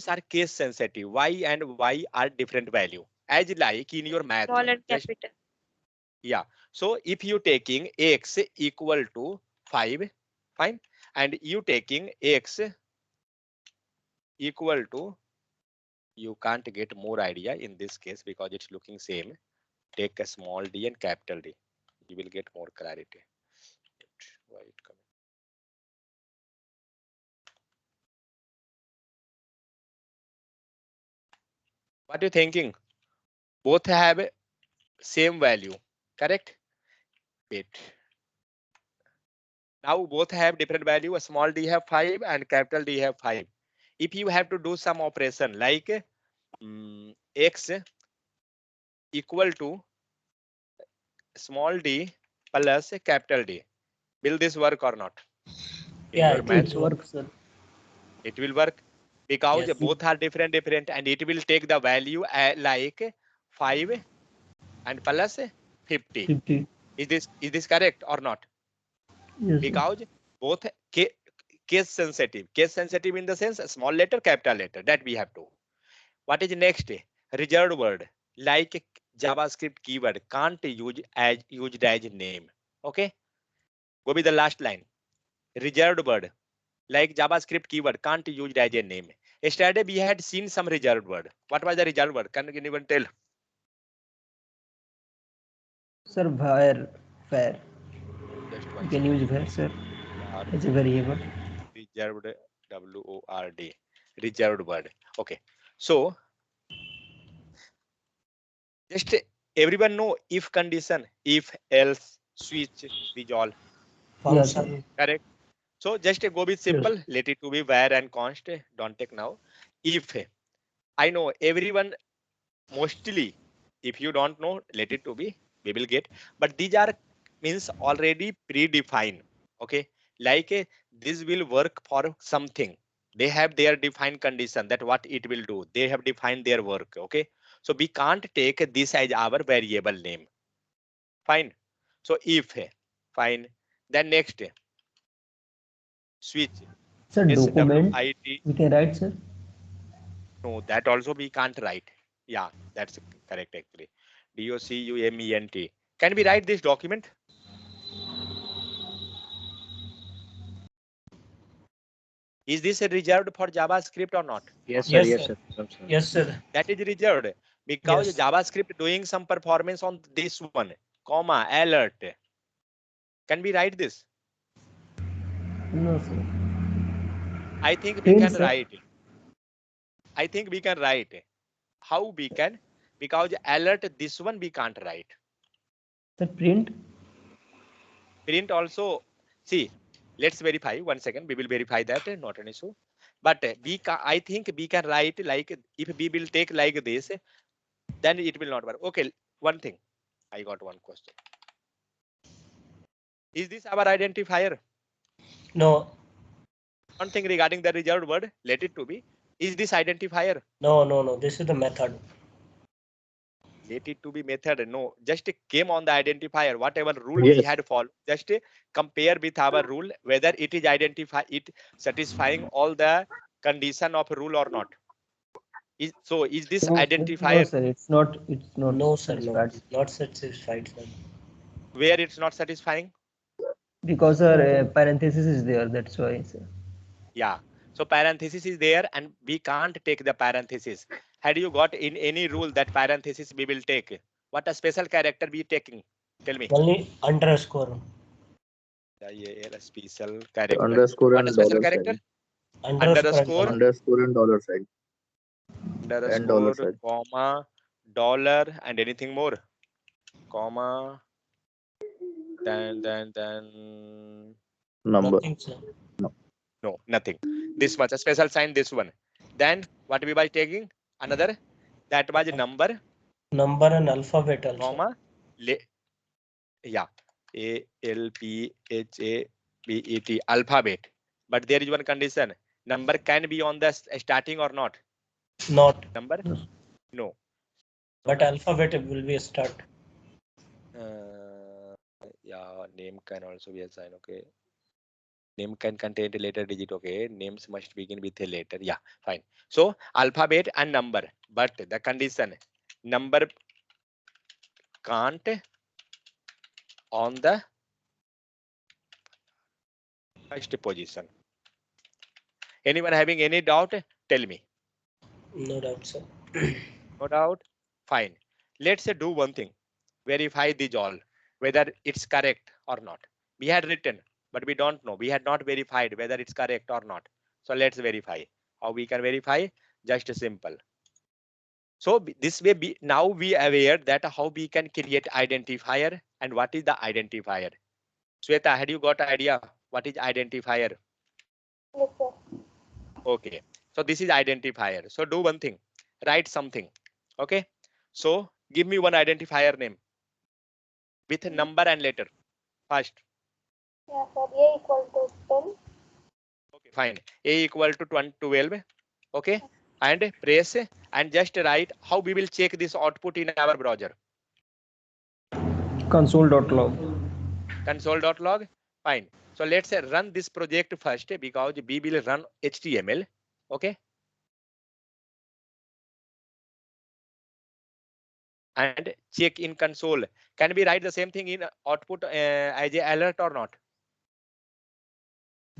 are case sensitive. Y and Y are different value. As like in your math. Small and just- capital. Yeah. So if you taking X equal to 5, fine. And you taking X equal to, you can't get more idea in this case because it's looking same. Take a small d and capital D. You will get more clarity. Why it coming? What are you thinking? Both have same value, correct? Wait. Now both have different value. A small d have 5 and capital D have 5. If you have to do some operation like X equal to small d plus capital D, will this work or not? In Yeah, your it math, will work, sir. it will work because Yes. both are different and it will take the value like 5 and plus 50. 50. Is this correct or not? Yes, sir. Because both case sensitive in the sense small letter, capital letter, that we have to. What is next? Reserved word like JavaScript keyword can't used as name. Okay, go with the last line. Reserved word like JavaScript keyword can't used as a name. Yesterday we had seen some reserved word. What was the reserved word? Can anyone tell? Sir, var. Just You one can use var, sir, second. as a variable. Reserved, WORD, reserved word. Okay, so just everyone know if condition, if, else, switch, resolve, Function. correct? So just go with simple, let it to be var and const, don't take now. If, I know everyone mostly, if you don't know, let it to be, we will get, but these are means already predefined. Okay, like this will work for something. They have their defined condition that what it will do. They have defined their work. Okay, so we can't take this as our variable name. Fine. So if, fine. Then next, switch. Sir, document. SWIT. We can write, sir. No, that also we can't write. Yeah, that's correct actually. DOCUMENT. Can we write this document? Is this reserved for JavaScript or not? Yes, sir. Yes, Yes, sir. sir. Yes, sir. That is reserved because Yes. JavaScript doing some performance on this one, comma, alert. Can we write this? No, sir. I think we Print, can sir. write. I think we can write. How we can? Because alert, this one we can't write. Sir, print. Print also, see, let's verify 1 second. We will verify that, not an issue. But I think we can write like if we will take like this, then it will not work. Okay, one thing. I got one question. Is this our identifier? No. Don't think regarding the reserved word. Let it to be. Is this identifier? No. This is the method. Let it to be method. No, just came on the identifier. Whatever rule we Yes. had followed, just compare with our rule whether it is it satisfying all the condition of rule or not. Is this No, identifier sir, it's not. It's not. No, sir, no. satisfied. Not satisfied, sir. where it's not satisfying? Because our parenthesis is there. That's why, sir. Yeah. So parenthesis is there and we can't take the parenthesis. Had you got in any rule that parenthesis we will take? What a special character we taking? Tell me. Only underscore. Yeah, a special character. Underscore What and a special dollar character? sign. Underscore. Underscore and dollar sign. And dollar Underscore, sign. comma, dollar, and anything more? Comma. Then Number. Nothing, sir. no, nothing. This much a special sign. This one. Then what we by taking another? That was number. Number and alphabet also. Comma. Yeah. ALPHABET alphabet. But there is one condition. Number can be on the starting or not? Not. Number? No. But alphabet will be a start. Yeah, name can also be a sign. Okay. Name can contain a letter digit. Okay. Names must begin with a letter. Yeah, fine. So alphabet and number. But the condition number can't on the first position. Anyone having any doubt? Tell me. No doubt, sir. No doubt. Fine. Let's do one thing. Verify these all, whether it's correct or not. We had written, but we don't know. We had not verified whether it's correct or not. So let's verify. How we can verify? Just simple. So this way, now we are aware that how we can create identifier and what is the identifier. Sweta, had you got idea what is identifier? Yes, sir. Okay. So this is identifier. So do one thing. Write something. Okay. So give me one identifier name with a number and letter. First. Yeah, sir. A equal to 10. Okay, fine. A equal to 12. Okay. And press and just write how we will check this output in our browser. Console.log. Console.log. Fine. So let's run this project first because we will run HTML. Okay. And check in console. Can we write the same thing in output as a alert or not?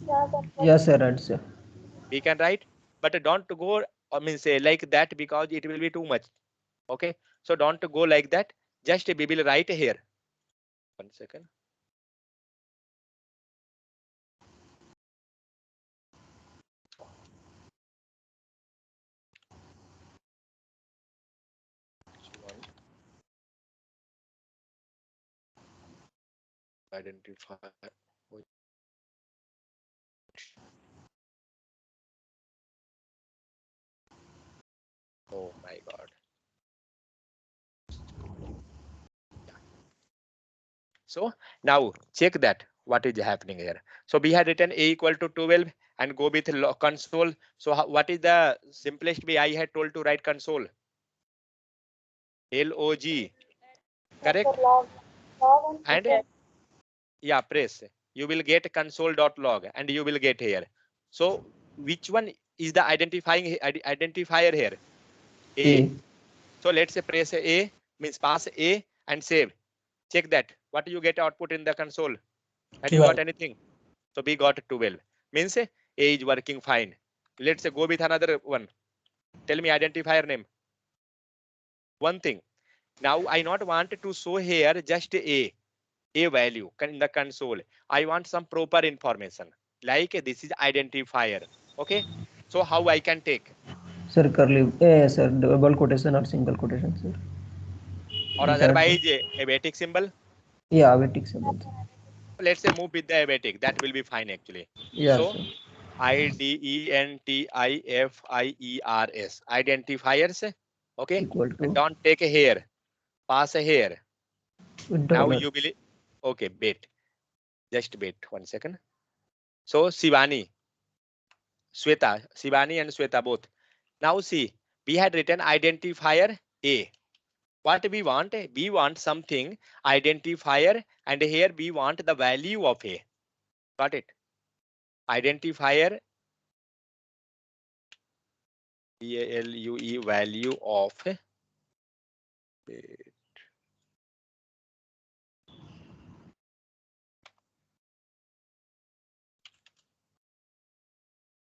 Yeah, sir. Yes, sir. Answer. We can write, but don't go, I mean, say like that because it will be too much. Okay. So don't go like that. Just we will write here. 1 second. Identify. Oh my God. Yeah. So now check that what is happening here. So we had written A equal to 12 and go with console. So what is the simplest way I had told to write console? LOG. Correct? Yes, sir. Log And yeah, press. You will get console.log and you will get here. So which one is the identifier here? A. So let's say press A, means pass A and save. Check that. What do you get output in the console? Have you got anything? So we got 12. Means A is working fine. Let's say go with another one. Tell me identifier name. One thing. Now I not want to show here just A value in the console. I want some proper information like this is identifier. Okay. So how I can take? Sir, curly. Sir, double quotation or single quotation, sir. Or otherwise a batik symbol. Yeah, batik symbol. Let's say move with the abatic. That will be fine actually. Yes, So sir. identifiers. Identifiers. Okay. Equal to. And don't take a hair. Pass a hair. Now Dollar. you will. Okay, wait. Just wait 1 second. So Shivani. Sweta, Shivani and Sweta both. Now see, we had written identifier A. What we want? We want something identifier, and here we want the value of A. Got it? Identifier value, value of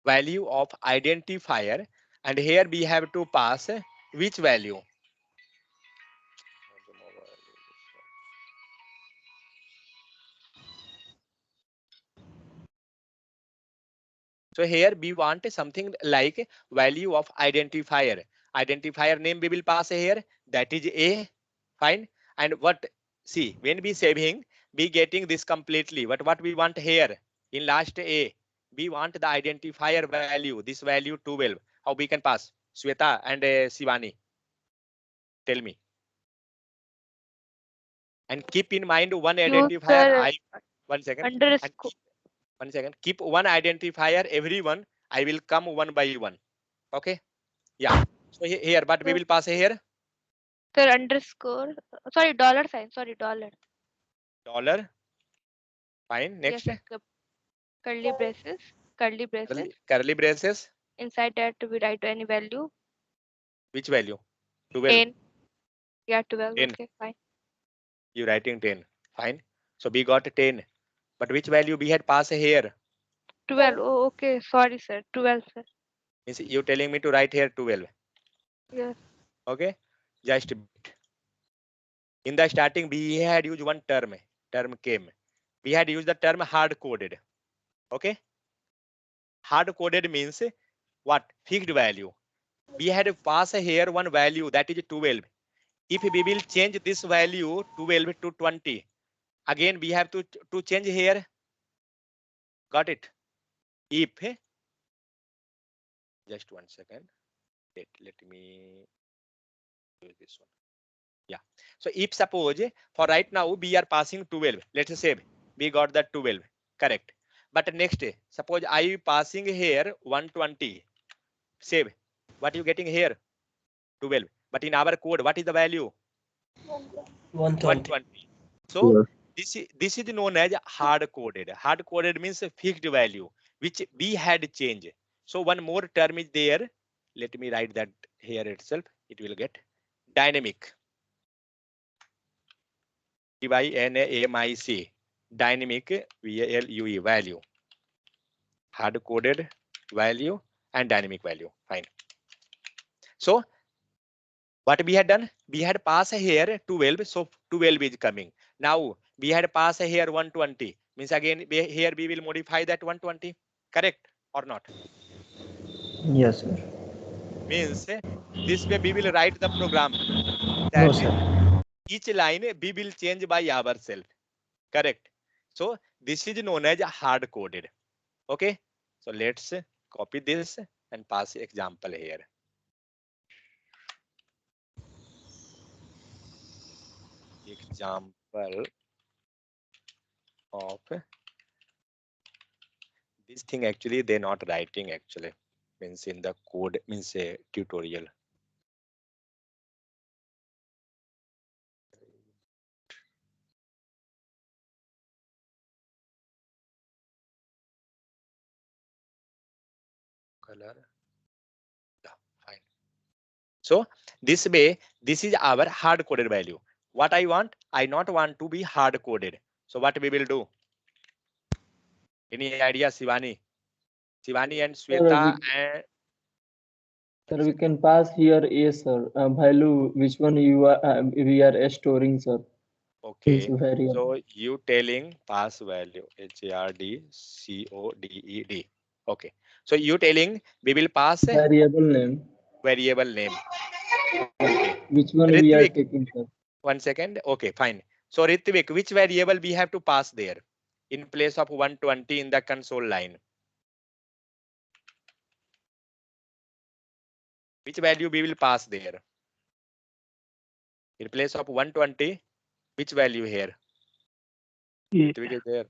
value of identifier, and here we have to pass which value? So here we want something like value of identifier. Identifier name we will pass here, that is A. Fine. And what, see, when we saving, we getting this completely. But what we want here in last A, we want the identifier value, this value 12. How we can pass? Sweta and Shivani, tell me. And keep in mind one identifier. One second. Underscore. One second. Keep one identifier, everyone. I will come one by one. Okay. Yeah. So here, but we will pass here. Sir, underscore. Sorry, dollar sign. Sorry, dollar. Dollar. Fine. Next. Yes, curly braces. Curly braces. Curly braces. Inside that we write any value. Which value? 12. 10. Yeah, 12. 10. Okay, fine. You writing 10. Fine. So we got 10. But which value we had passed here? 12. Oh, okay. Sorry, sir. 12, sir. Means you telling me to write here 12. Yes. Okay. Just a bit. In the starting, we had used one term came. We had used the term hard coded. Okay. Hard coded means what? Fixed value. We had to pass here one value, that is 12. If we will change this value 12 to 20, again we have to change here. Got it? If, just 1 second. Let me use this one. Yeah. So if suppose for right now we are passing 12, let's say we got that 12, correct. But next, suppose I passing here 120, save. What are you getting here? 12. But in our code, what is the value? 120. So this is known as hard coded. Hard coded means a fixed value which we had changed. So one more term is there. Let me write that here itself. It will get dynamic. DYNAMIC. Dynamic VALUE value. Hard coded value and dynamic value. Fine. So what we had done? We had passed here 12. So 12 is coming. Now we had passed here 120. Means again here we will modify that 120. Correct or not? Yes, sir. Means this way we will write the program. No, sir. Each line we will change by ourselves. Correct. So this is known as hard coded. Okay. So let's copy this and pass example here. Example of this thing, actually they're not writing, actually means in the code, means a tutorial. Color. Yeah, fine. So this way, this is our hard coded value. What I want, I not want to be hard coded. So what we will do? Any idea, Shivani? Shivani and Sweta and Sir, we can pass here a sir value which one you are we are storing, sir. okay. Variable. So you telling pass value HARDCODED. Okay. So you telling we will pass a variable name. Variable name. Okay. Which one we are taking, sir? 1 second. Okay, fine. So Ritvik, which variable we have to pass there in place of 120 in the console line? Which value we will pass there? In place of 120, which value here? Ritvik is there.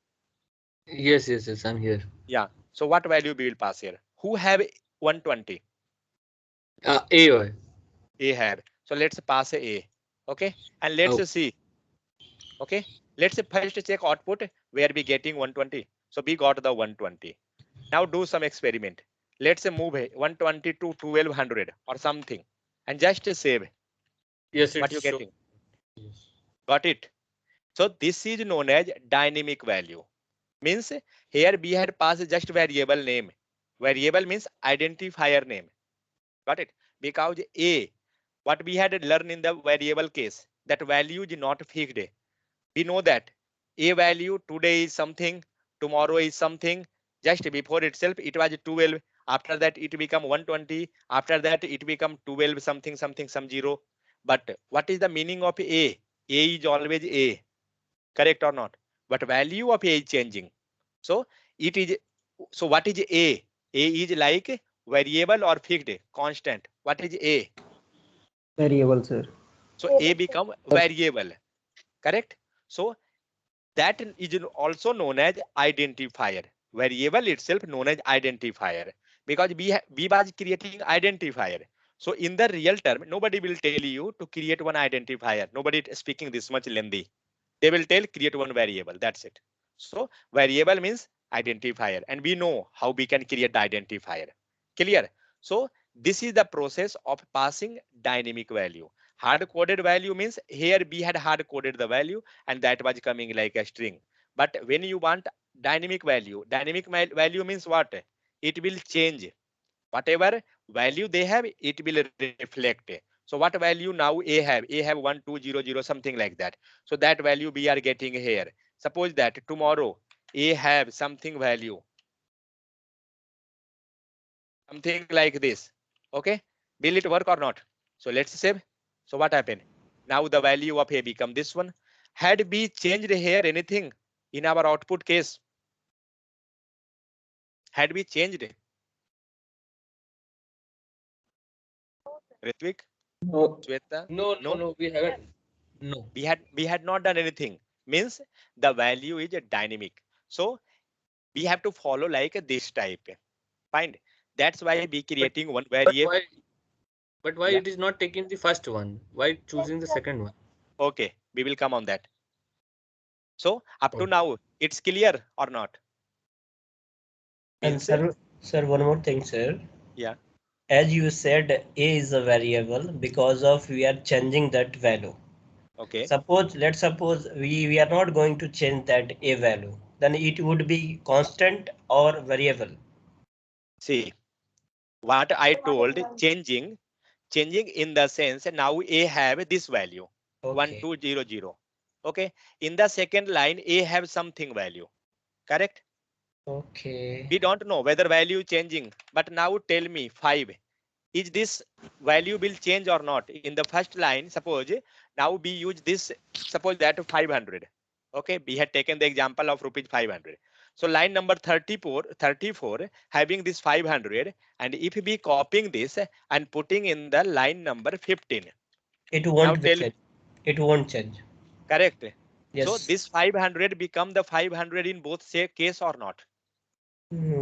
Yes, I'm here. Yeah. So what value we will pass here? Who have 120? A. A have. So let's pass A. Okay. And let's Okay. see. Okay. Let's first check output where we getting 120. So we got the 120. Now do some experiment. Let's move 120 to 1200 or something and just save. Yes, What it's you show. getting? Yes. Got it? So this is known as dynamic value. Means here we had passed just variable name. Variable means identifier name. Got it? Because A, what we had learned in the variable case, that value is not fixed. We know that A value today is something, tomorrow is something. Just before itself, it was 12. After that, it become 120. After that, it become 12 something something some zero. But what is the meaning of A? A is always A. Correct or not? But value of A is changing. So it is. So what is A? A is like variable or fixed, constant. What is A? Variable, sir. So A become variable. Correct? So that is also known as identifier. Variable itself known as identifier, because we was creating identifier. So in the real term, nobody will tell you to create one identifier. Nobody is speaking this much lengthy. They will tell create one variable. That's it. So variable means identifier, and we know how we can create the identifier. Clear? So this is the process of passing dynamic value. Hard coded value means here we had hard coded the value and that was coming like a string. But when you want dynamic value means what? It will change. Whatever value they have, it will reflect. So what value now A have? A have 1200 something like that. So that value we are getting here. Suppose that tomorrow A have something value, something like this. Okay, will it work or not? So let's save. So what happened? Now the value of A become this one. Had we changed here anything in our output case? Had we changed? Ritvik? No. Shweta? No, we haven't. No. We had not done anything. Means the value is dynamic. So we have to follow like this type. Fine. That's why we creating one variable. But why Yeah. it is not taking the first one? Why choosing the second one? Okay, we will come on that. So up to Okay. now, it's clear or not? And Means, sir, one more thing, sir. yeah. As you said, A is a variable because of we are changing that value. Okay. Let's suppose we are not going to change that A value. Then it would be constant or variable. See, what I told, changing in the sense now A have this value, Okay. 1200. Okay. In the second line, A have something value. Correct? Okay. We don't know whether value changing, but now tell me 5. Is this value will change or not? In the first line, suppose now we use this, suppose that 500. Okay, we had taken the example of rupees 500. So line number 34 having this 500, and if we copying this and putting in the line number 15. It won't Now tell change. It won't change. Correct. Yes. So this 500 become the 500 in both say case or not?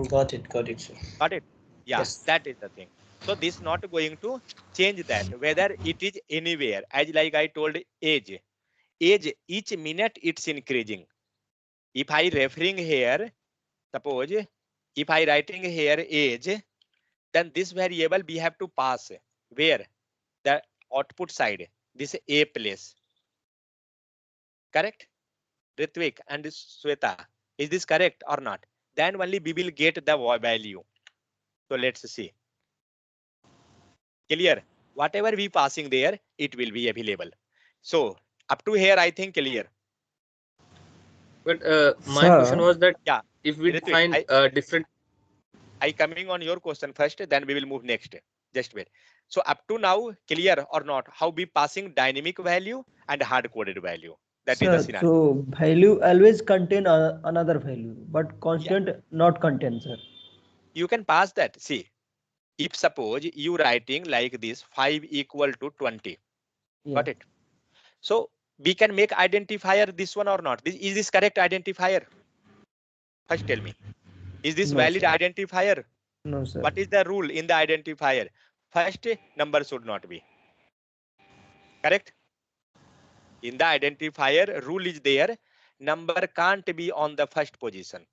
Got it, sir. Got it? Yeah, Yes. that is the thing. So this not going to change that, whether it is anywhere. As like I told, age each minute it's increasing. If I referring here, suppose if I writing here age, then this variable we have to pass where? The output side, this A place. Correct? Ritvik and Sweta, is this correct or not? Then only we will get the value. So let's see. Clear? Whatever we passing there, it will be available. So up to here, I think clear. But my question was that if we Ritvik, define different. I coming on your question first, then we will move next. Just wait. So up to now, clear or not? How we passing dynamic value and hard coded value? That is the scenario. So value always contain another value, but constant not contain, sir. You can pass that. See, if suppose you writing like this 5 equal to 20. Got it? So we can make identifier this one or not? Is this correct identifier? First tell me. Is this No, valid sir. identifier? No, sir. What is the rule in the identifier? First number should not be. Correct? In the identifier, rule is there. Number can't be on the first position.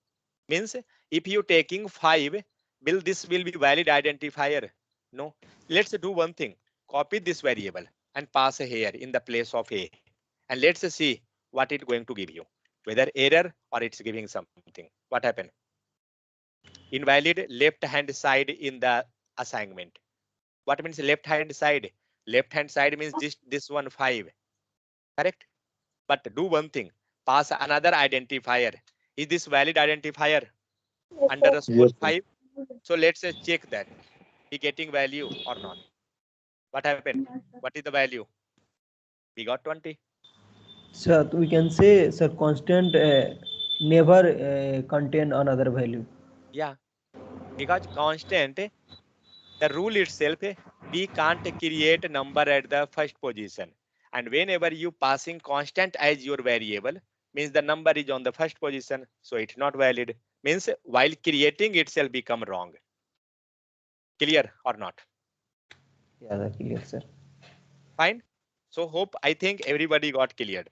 Means if you taking 5, will this will be valid identifier? No. Let's do one thing. Copy this variable and pass here in the place of A. And let's see what it's going to give you. Whether error or it's giving something. What happened? Invalid left hand side in the assignment. What means left hand side? Left hand side means this one 5. Correct? But do one thing. Pass another identifier. Is this valid identifier? Yes, sir. Underscore Yes, sir. 5. So let's check that. He getting value or not. What happened? What is the value? We got 20. Sir, we can say, sir, constant never contain another value. Yeah. Because constant, the rule itself, we can't create a number at the first position. And whenever you passing constant as your variable, means the number is on the first position. So it's not valid. Means while creating itself become wrong. Clear or not? Yeah, that's clear, sir. Fine. So I think everybody got cleared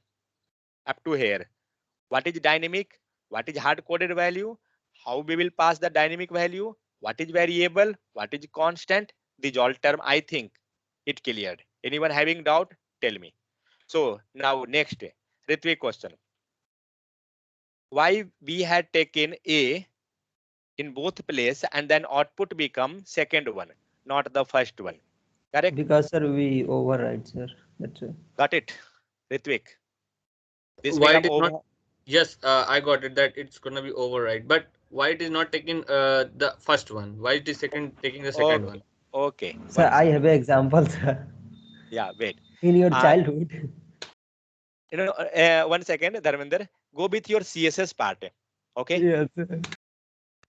up to here. What is dynamic? What is hard-coded value? How we will pass the dynamic value? What is variable? What is constant? These all term, I think it cleared. Anyone having doubt? Tell me. So now next, Ritvik question. Why we had taken A in both place and then output become second one, not the first one? Correct? Because, sir, we override, sir. That's why. Got it, Ritvik? This Why become it is over. not? Yes, I got it that it's gonna be override. But why it is not taking the first one? Why it is taking the second one? Okay. Sir, One I second. have an example, sir. Yeah, wait. In your childhood. One second, Dharmender. Go with your CSS part. Okay. Yes, sir.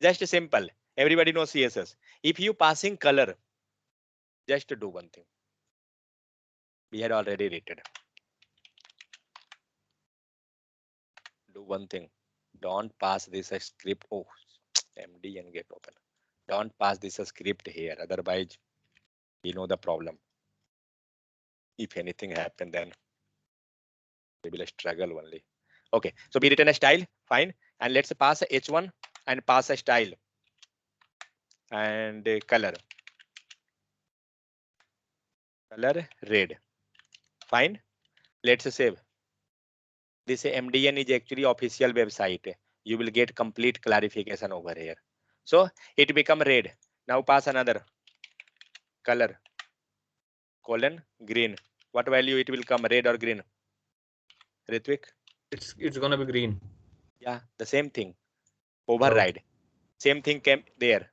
Just simple. Everybody knows CSS. If you passing color, just do one thing. We had already rated. Do one thing. Don't pass this a script. Oh, MD and get open. Don't pass this a script here. Otherwise, you know the problem. If anything happen, then we will struggle only. Okay, so be written a style, fine. And let's pass a H1 and pass a style and color. Color red. Fine. Let's save. This MDN is actually official website. You will get complete clarification over here. So it become red. Now pass another color colon green. What value it will come, red or green? Ritvik? It's gonna be green. Yeah, the same thing. Override. Same thing came there.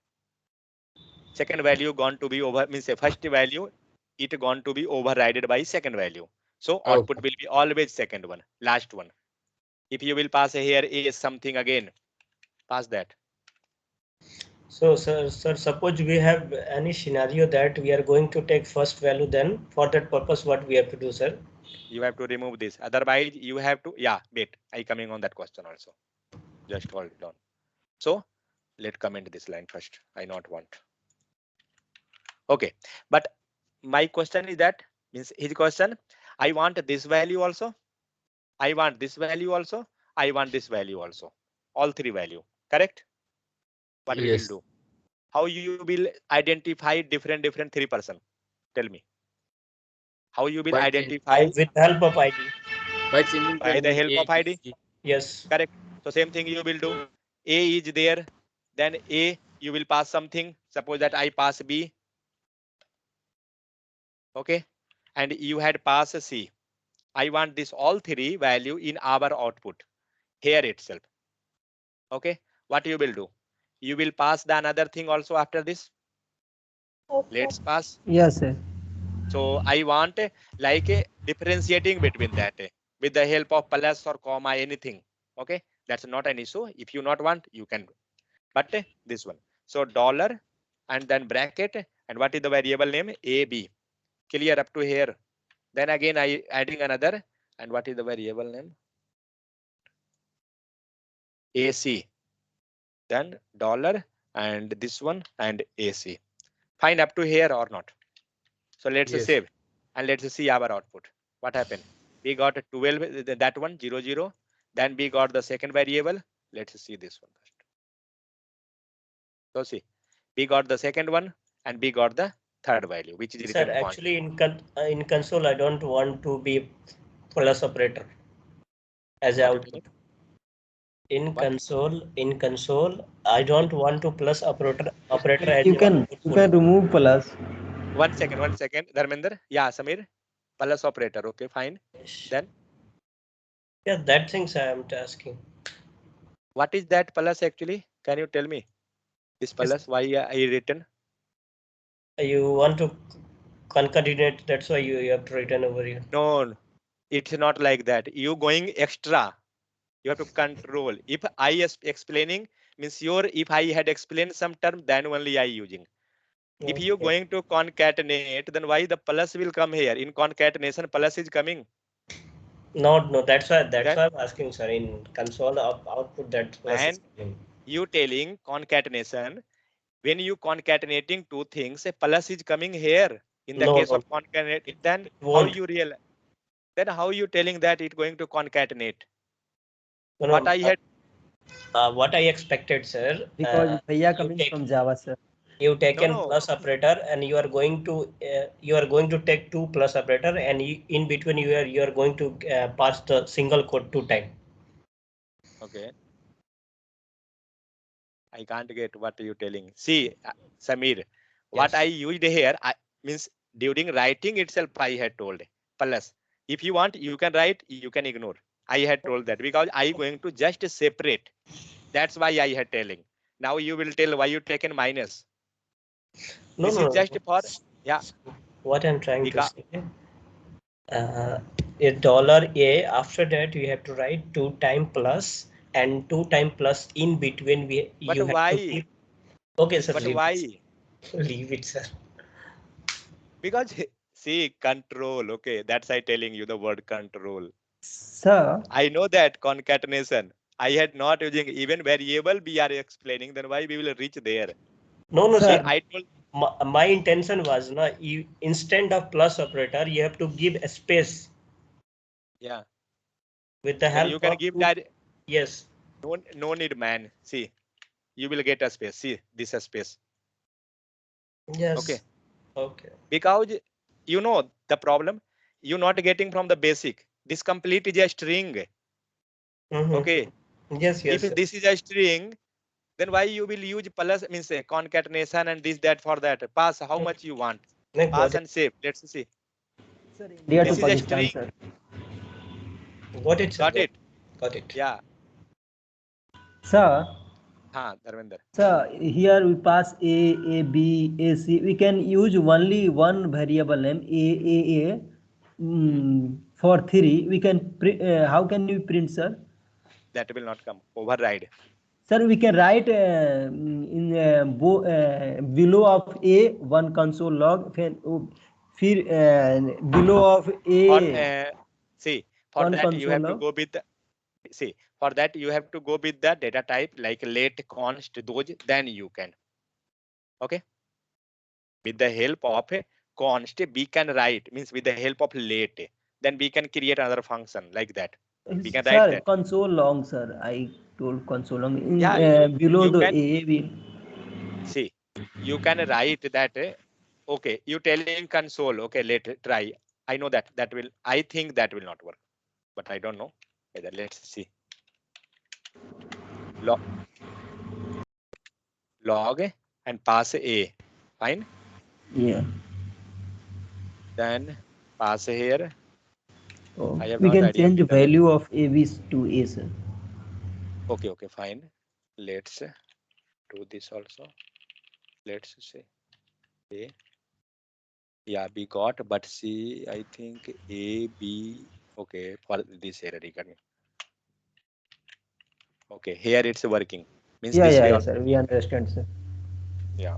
Second value gone to be over, means first value it gone to be overridden by second value. So output will be always second one, last one. If you will pass here is something again, pass that. So, sir, suppose we have any scenario that we are going to take first value, then for that purpose, what we have to do, sir? You have to remove this. Otherwise, you have to, yeah, wait, I coming on that question also. Just hold it on. So let's comment this line first. I not want. Okay, but my question is that, means his question, I want this value also. I want this value also. I want this value also. All three value, correct? What we will do? How you will identify different 3%? Tell me. How you will identify? With the help of ID. By the help of ID. Yes. Correct. So same thing you will do. A is there. Then A you will pass something. Suppose that I pass B. Okay. And you had passed C. I want this all three value in our output here itself. Okay. What you will do? You will pass the another thing also after this. Let's pass. Yes, sir. So I want like a differentiating between that with the help of plus or comma, anything. Okay, that's not an issue. If you not want, you can do. But this one. So dollar and then bracket, and what is the variable name? AB. Clear up to here. Then again I adding another, and what is the variable name? AC. Then dollar and this one and AC. Fine up to here or not? So let's Yes. save and let's see our output. What happened? We got a 12, that one 0 0. Then we got the second variable. Let's see this one first. So see, we got the second one and we got the third value, which is Sir, written actually in console I don't want to be plus operator as What you output. mean? In What? console, I don't want to plus operator as You a can output. remove plus. 1 second, Dharmender. Yeah, Samir. Plus operator. Okay, fine. Then Yeah, that things I am asking. what is that plus actually? Can you tell me? This plus, why I written? You want to concatenate, that's why you have to written over here. No, it's not like that. You going extra. You have to control. If I is explaining means if I had explained some term, then only I using. If you Okay. going to concatenate, then why the plus will come here? In concatenation, plus is coming. No, that's why I'm asking, sir. In console output, that plus is And coming. you telling concatenation, when you concatenating two things, a plus is coming here. In the No, case no, of concatenate, then it how won't. you real? Then how you telling that it going to concatenate? No, What I had what I expected, sir. Because bhaiya coming from Java, sir. You taken no. plus operator and you are going to take two plus operator, and in between you are going to pass the single code 2 times. Okay. I can't get what you telling. See, Samir, what I used here means during writing itself I had told plus. If you want, you can write, you can ignore. I had told that because I going to just separate. That's why I had telling. Now you will tell why you taken minus. No, This is just for what I'm trying because, to say. A dollar a, after that you have to write 2 times plus, and 2 times plus in between but you have why? to keep. Okay, sir. But Leave why? it. Leave it, sir. Because see, control. Okay, that's I telling you the word control. Sir. I know that concatenation. I had not using even variable we are explaining, then why we will reach there? No, See, sir. I told My intention was instead of plus operator, you have to give a space. Yeah. With the Then help you can of give that. Yes. No need, man. See, you will get a space. See, this a space. Yes. Okay. Okay. Because you know the problem, you're not getting from the basic. This complete is a string. Okay. Yes. If this is a string, then why you will use plus means concatenation and this that for that. Pass how much you want. Pass and save. Let's see. Sir, India This to is a Pakistan, string. sir. Got it, sir. Got it. Got it. Yeah. Sir. Dharmender. Sir, here we pass A, B, A, C. We can use only one variable name A. For 3, we can how can we print, sir? That will not come. Override. Sir, we can write in below of A one console log. Below of A. For one that you console have to log. go with for that you have to go with the data type like let const those, then you can. Okay. With the help of a const we can write, means with the help of let, then we can create another function like that. We can write Sir, that. console long, sir. I told console long. Below you the can A will. see, you can write that. Okay, you telling console. Okay, let try. I know that will. I think that will not work, but I don't know. Let's see. Log and pass A. Fine. Yeah. Then pass here. Oh, I have we not can change the identified. value of AB to A, sir. Okay, fine. Let's do this also. Let's say A. Yeah, B got, but C, I think A, B. Okay, for this error regarding. Okay, here it's working. Means Yeah, this way yeah, also. sir. We understand, sir. Yeah.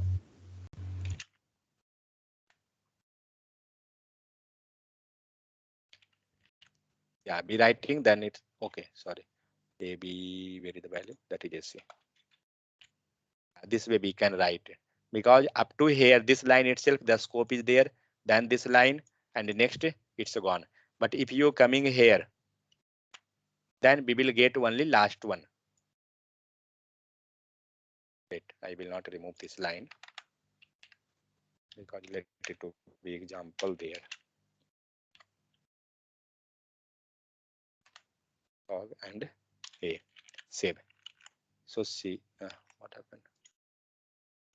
Yeah, be writing, then it's okay. Sorry. A, B, where is the value? That is AC. This way we can write it. Because up to here, this line itself, the scope is there, then this line, and the next it's gone. But if you coming here, then we will get only last one. Wait, I will not remove this line because let it to be example there. Log and A, save. So see what happened.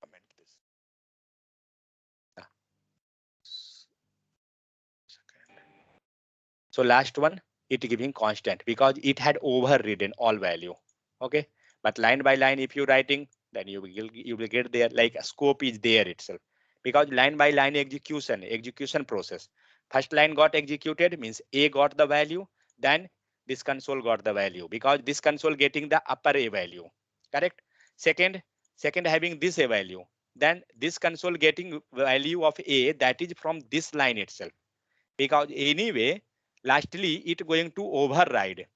Comment this. So last one, it giving constant because it had overridden all value. Okay, but line by line, if you writing, then you will get there like a scope is there itself. Because line by line execution process. First line got executed means A got the value, then this console got the value because this console getting the upper A value. Correct. Second having this A value, then this console getting value of A that is from this line itself. Because anyway, lastly it going to override.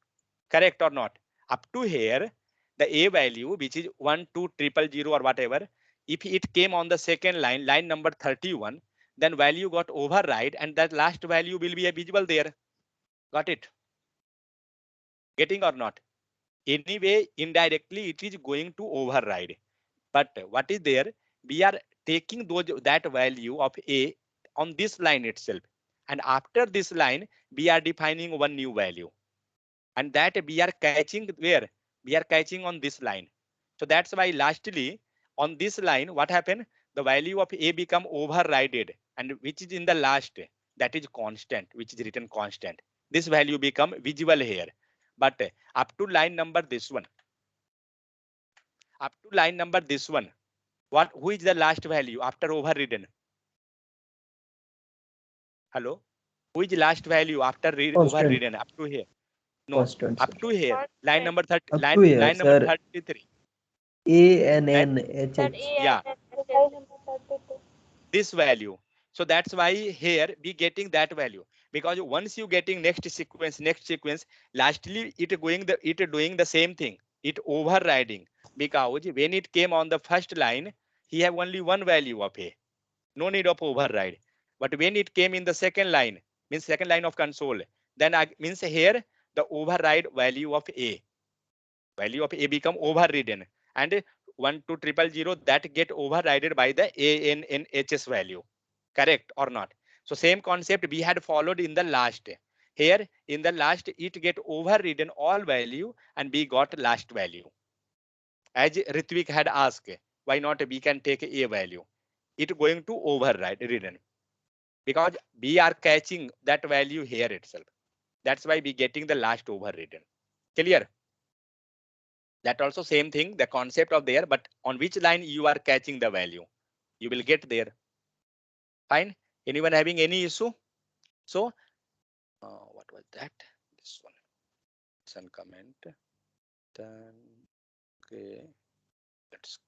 Correct or not? Up to here, the A value, which is 12000 or whatever, if it came on the second line, line number 31, then value got override and that last value will be visible there. Got it? Getting or not? Anyway, indirectly it is going to override. But what is there? We are taking that value of A on this line itself. And after this line, we are defining one new value. And that we are catching where? We are catching on this line. So that's why lastly on this line, what happened? The value of A become overridden, and which is in the last, that is constant, which is written constant. This value become visible here. But up to line number this one, who is the last value after overridden? Hello? Who is last value after overridden up to here? No, Constant, up sir. to here, line number 30, Up line to here, number sir. 33. ANNHH. Yeah, Line number 32. this value. So that's why here we getting that value, because once you getting next sequence, lastly it doing the same thing, it overriding, because when it came on the first line, he have only one value of A, no need of override. But when it came in the second line, means second line of console, then means here the override value of A become overridden, and 12000 that get overridden by the ANNHS value. Correct or not? So same concept we had followed in the last. Here in the last it get overridden all value and we got last value. As Ritvik had asked, why not we can take A value? It going to override ridden because we are catching that value here itself. That's why we getting the last overridden. Clear? That also same thing, the concept of there, but on which line you are catching the value, you will get there. Fine. Anyone having any issue? So what was that? This one. Some comment. Then okay, let's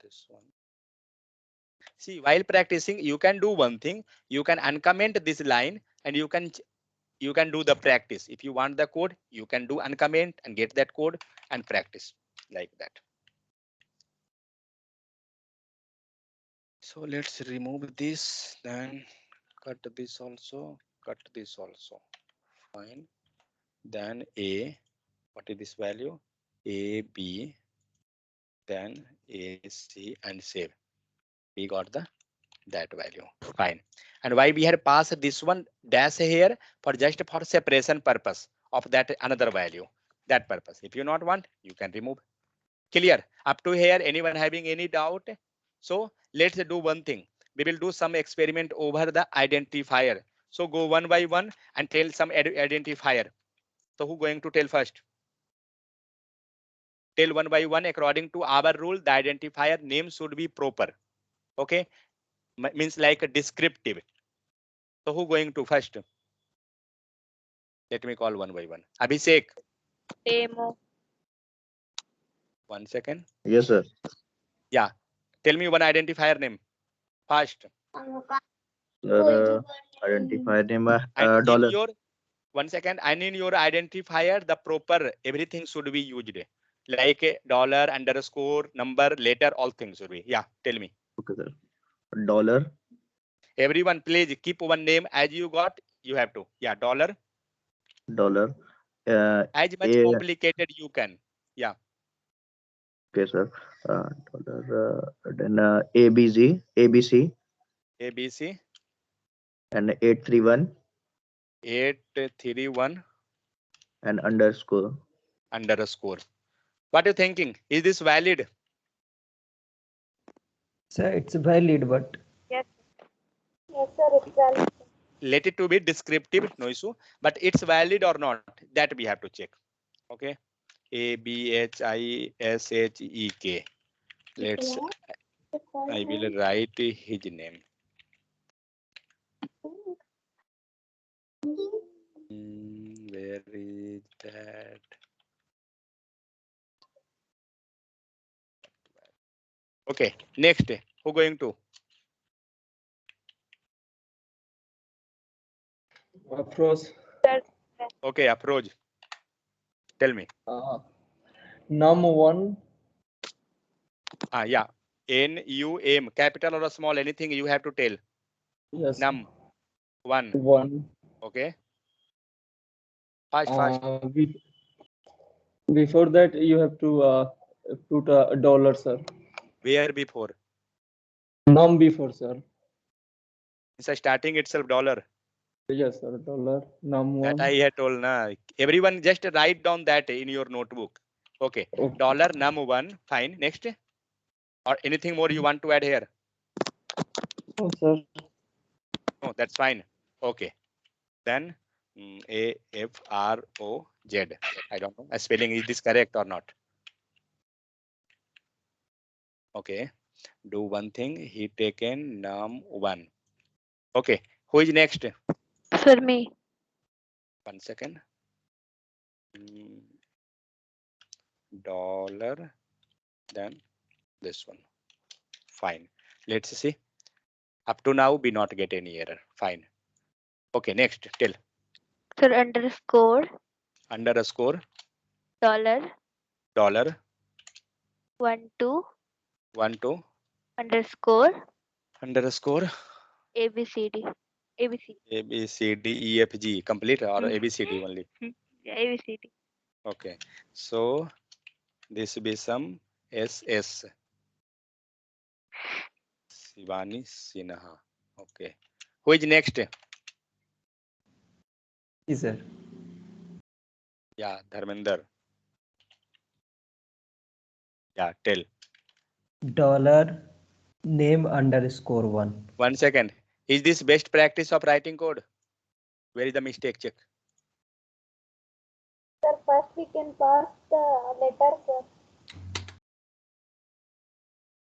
this one. See, while practicing, you can do one thing. You can uncomment this line and you can do the practice. If you want the code, you can do uncomment and get that code and practice like that. So let's remove this, then cut this also, fine. Then A, what is this value? A, B, then A, C, and save. We got that value, fine. And why we had passed this one dash here for just for separation purpose of that another value, that purpose. If you not want, you can remove. Clear? Up to here, anyone having any doubt? So let's do one thing. We will do some experiment over the identifier. So go one by one and tell some identifier. So who going to tell first? Tell one by one. According to our rule, the identifier name should be proper. Okay, means like a descriptive. So who going to first? Let me call one by one. Abhishek. Demo. 1 second. Yes, sir. Yeah. Tell me one identifier name. First. Sir, identifier name And dollar. in your 1 second. And in your identifier, the proper everything should be used. like a dollar, underscore, number, letter, all things will be. Yeah, tell me. Okay, sir. Dollar. Everyone, please keep one name as you got. You have to. Yeah, dollar. Dollar. As much A. complicated you can. Yeah. Okay, sir. Dollar. Then ABC. ABC. And 831. 831. And underscore. Underscore. What are you thinking? Is this valid? Sir, it's valid, but Yes. Yes, sir. It's valid. Let it to be descriptive, no issue, but it's valid or not, that we have to check. Okay. ABHISHEK. Let's, I will write his name. Where is that? Okay, next, who going to? Approach. Okay, approach. Tell me. Num1. Yeah, NUM, capital or a small, anything you have to tell. Yes. Num1. 1. Okay. Fast. Before that, you have to put a dollar, sir. Where before? Num before, sir. It's starting itself dollar. Yes, sir. Dollar. Num1. That I had told na. Everyone just write down that in your notebook. Okay. Dollar num1. Fine. Next. Or anything more you want to add here? Oh, sir. No, that's fine. Okay. Then AFROZ. I don't know. Spelling, is this correct or not? Okay. Do one thing. He taken num1. Okay. Who is next? Sir, me. 1 second. Dollar. Then this one. Fine. Let's see. Up to now, we not get any error. Fine. Okay, next, tell. Sir, underscore. Underscore. Dollar. 12. 12. Underscore. ABCD. ABCDEFG. Complete or ABCD only? Yeah, ABCD. Okay. So this will be some SS. Shivani Sinha. Okay. Who is next? yes, sir. Yeah, Dharmender. Yeah, tell. Dollar name underscore 1. 1 second. Is this best practice of writing code? Where is the mistake? Check. Sir, first we can pass the letter, sir.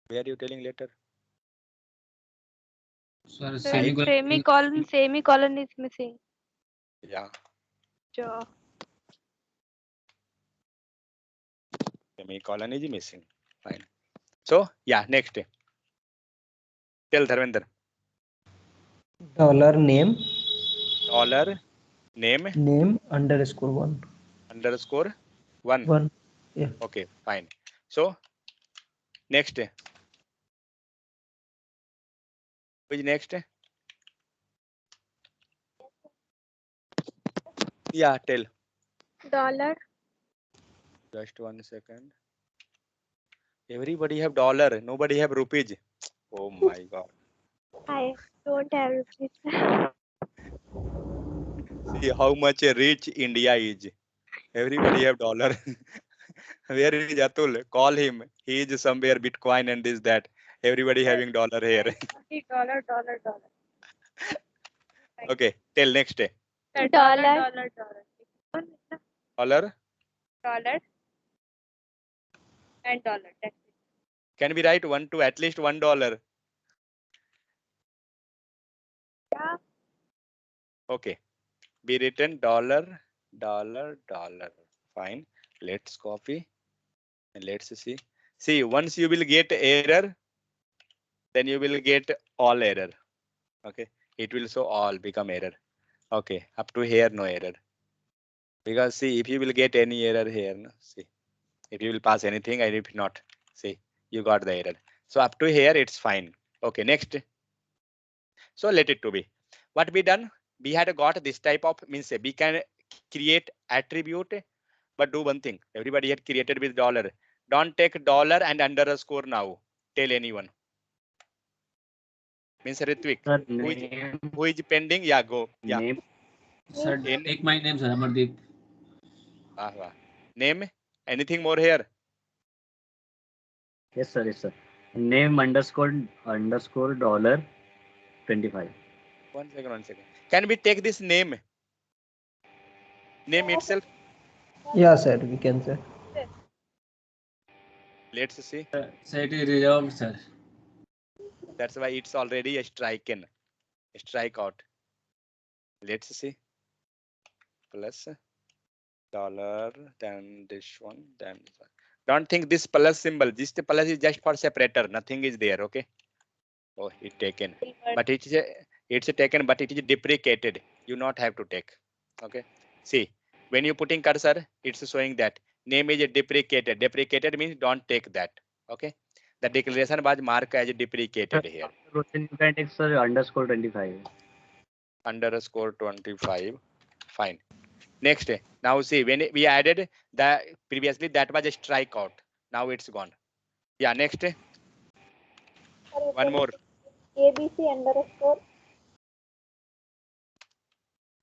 Where are you telling later? Sir, semicolon is missing. Yeah. Sure. Semicolon is missing. Fine. So yeah, next. Tell Dharmender. Dollar name. Dollar name. Name underscore 1. Underscore 1. 1. Yeah. Okay, fine. So next. Which next? Yeah, tell. Dollar. Just 1 second. Everybody have dollar. Nobody have rupees. Oh my God. I don't have rupees. See how much rich India is. Everybody have dollar. Where is Atul? Call him. He is somewhere Bitcoin and this that. Everybody having dollar here. Dollar. Okay, tell next. Dollar. Dollar. And dollar. That's it. Can we write 1 to at least $1? Yeah. Okay. Be written dollar. Fine. Let's copy and let's see. See, once you will get error, then you will get all error. Okay. It will show all become error. Okay. Up to here, no error. Because see, if you will get any error here, no? See, If you will pass anything, and if not, see, you got the error. So up to here, it's fine. Okay, next. So let it to be. What we done? We had got this type of means we can create attribute, but do one thing. Everybody had created with dollar. Don't take dollar and underscore now. Tell anyone. Means Ritvik. Sir, Who is pending? Yeah, go. Yeah. name. Sir, In take my name, sir. Amardeep. Name. Anything more here? Yes, sir. Yes, sir. Name underscore dollar 25. 1 second, 1 second. Can we take this name? Name itself. Yeah, sir, we can, sir. Let's see. Sir, it is resolved, sir. That's why it's already a strikeout. Let's see. Plus dollar, then this one, then this one. Don't think this plus symbol. This plus is just for separator. Nothing is there. Okay. Oh, it taken. But it's taken, but it is deprecated. You not have to take. Okay. See, when you putting cursor, it's showing that name is deprecated. Deprecated means don't take that. Okay. The declaration was marked as deprecated here. You can take, sir, underscore 25. Underscore 25. Fine. Next. Now see, when we added the previously that was a strikeout. Now it's gone. Yeah. Next. One more. ABC underscore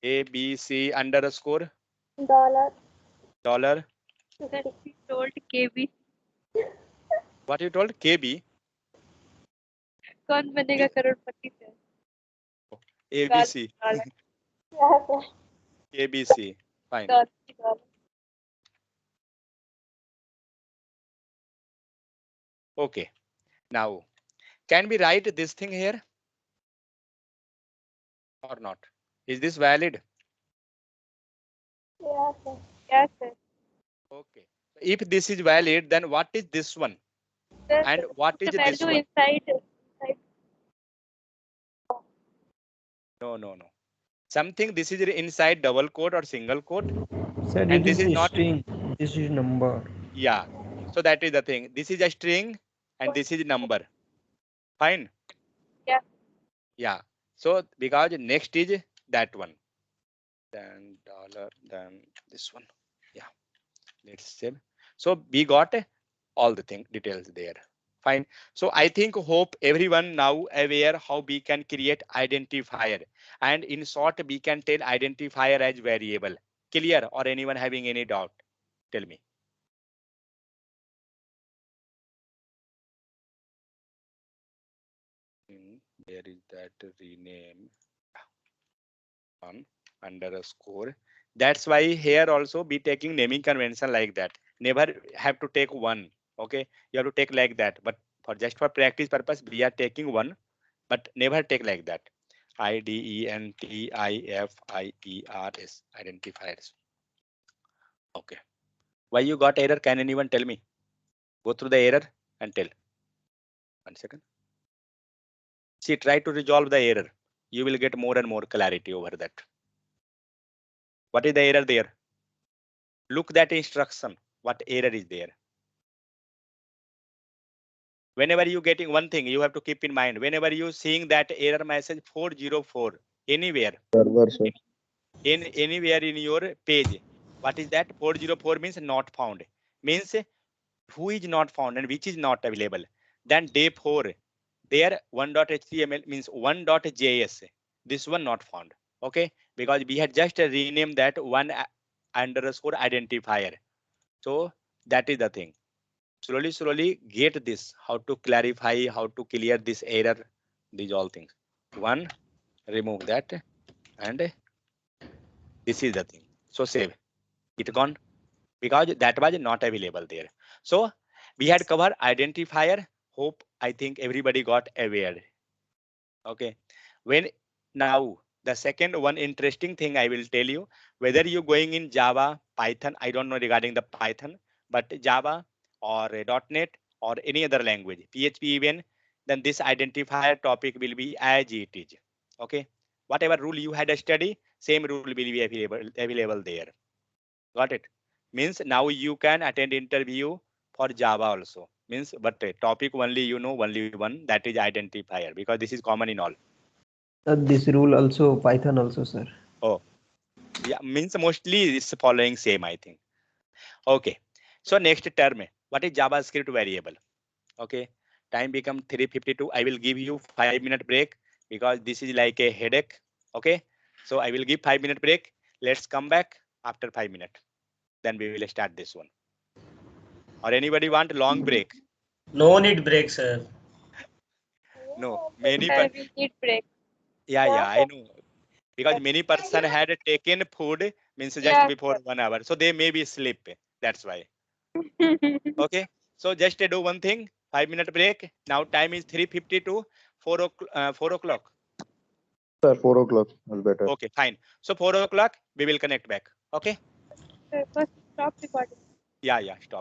ABC underscore dollar. Sir, he told KB. What you told? KB. कौन बनेगा करोड़पति sir? ABC. Yeah, sir. ABC. Fine. Dollar. Okay. Now, can we write this thing here or not? Is this valid? Yeah, sir. Yes, sir. Okay. If this is valid, then what is this one? Sir, And what is the this value one? inside. No. Something this is inside double quote or single quote. Sir, And it this is is a not. string. This is number. Yeah. So that is the thing. This is a string and this is number. Fine. Yeah. Yeah. So because next is that one. Then dollar, then this one. Yeah. Let's save. So we got all the details there. Fine. So I hope everyone now aware how we can create identifier, and in short we can tell identifier as variable. Clear? Or anyone having any doubt? Tell me. Where is that rename? On underscore. That's why here also be taking naming convention like that. Never have to take one. Okay, you have to take like that. But just for practice purpose, we are taking one, but never take like that. identifiers, identifiers. Okay. Why you got error? Can anyone tell me? Go through the error and tell. 1 second. See, try to resolve the error. You will get more and more clarity over that. What is the error there? Look that instruction. What error is there? Whenever you getting one thing, you have to keep in mind. Whenever you seeing that error message 404 anywhere, anywhere in your page, what is that? 404 means not found. Means who is not found and which is not available. Then day 4, there 1.html means 1.js. This one not found. Okay, because we had just renamed that one underscore identifier. So that is the thing. Slowly get this, how to clarify, how to clear this error, these all things. One, remove that, and this is the thing. So save it gone because that was not available there. So we had covered identifier. Hope I think everybody got aware. Okay, when now the second one interesting thing I will tell you, whether you going in Java, Python, I don't know regarding the Python, but Java or .NET or any other language, PHP even, then this identifier topic will be as it is. Okay, whatever rule you had to study, same rule will be available there. Got it? Means now you can attend interview for Java also. Means but topic only you know only one, that is identifier, because this is common in all. This rule also Python also, sir. Oh, yeah, means mostly it's following same, I think. Okay, so next term, what is JavaScript variable? Okay, time become 3:52. I will give you 5-minute break because this is like a headache. Okay, so I will give 5-minute break. Let's come back after 5 minutes. Then we will start this one. Or anybody want long break? No need break, sir. No, many. Sir, we need break. Yeah, I know. Because many person had taken food means just Yeah, before 1 hour, so they may be sleep. That's why. Okay, so just do one thing. 5-minute break. Now time is 3:52. 4 o'clock. Sir, 4 o'clock is better. Okay, fine. So 4 o'clock we will connect back. Okay. Sir, first stop recording. Yeah, stop.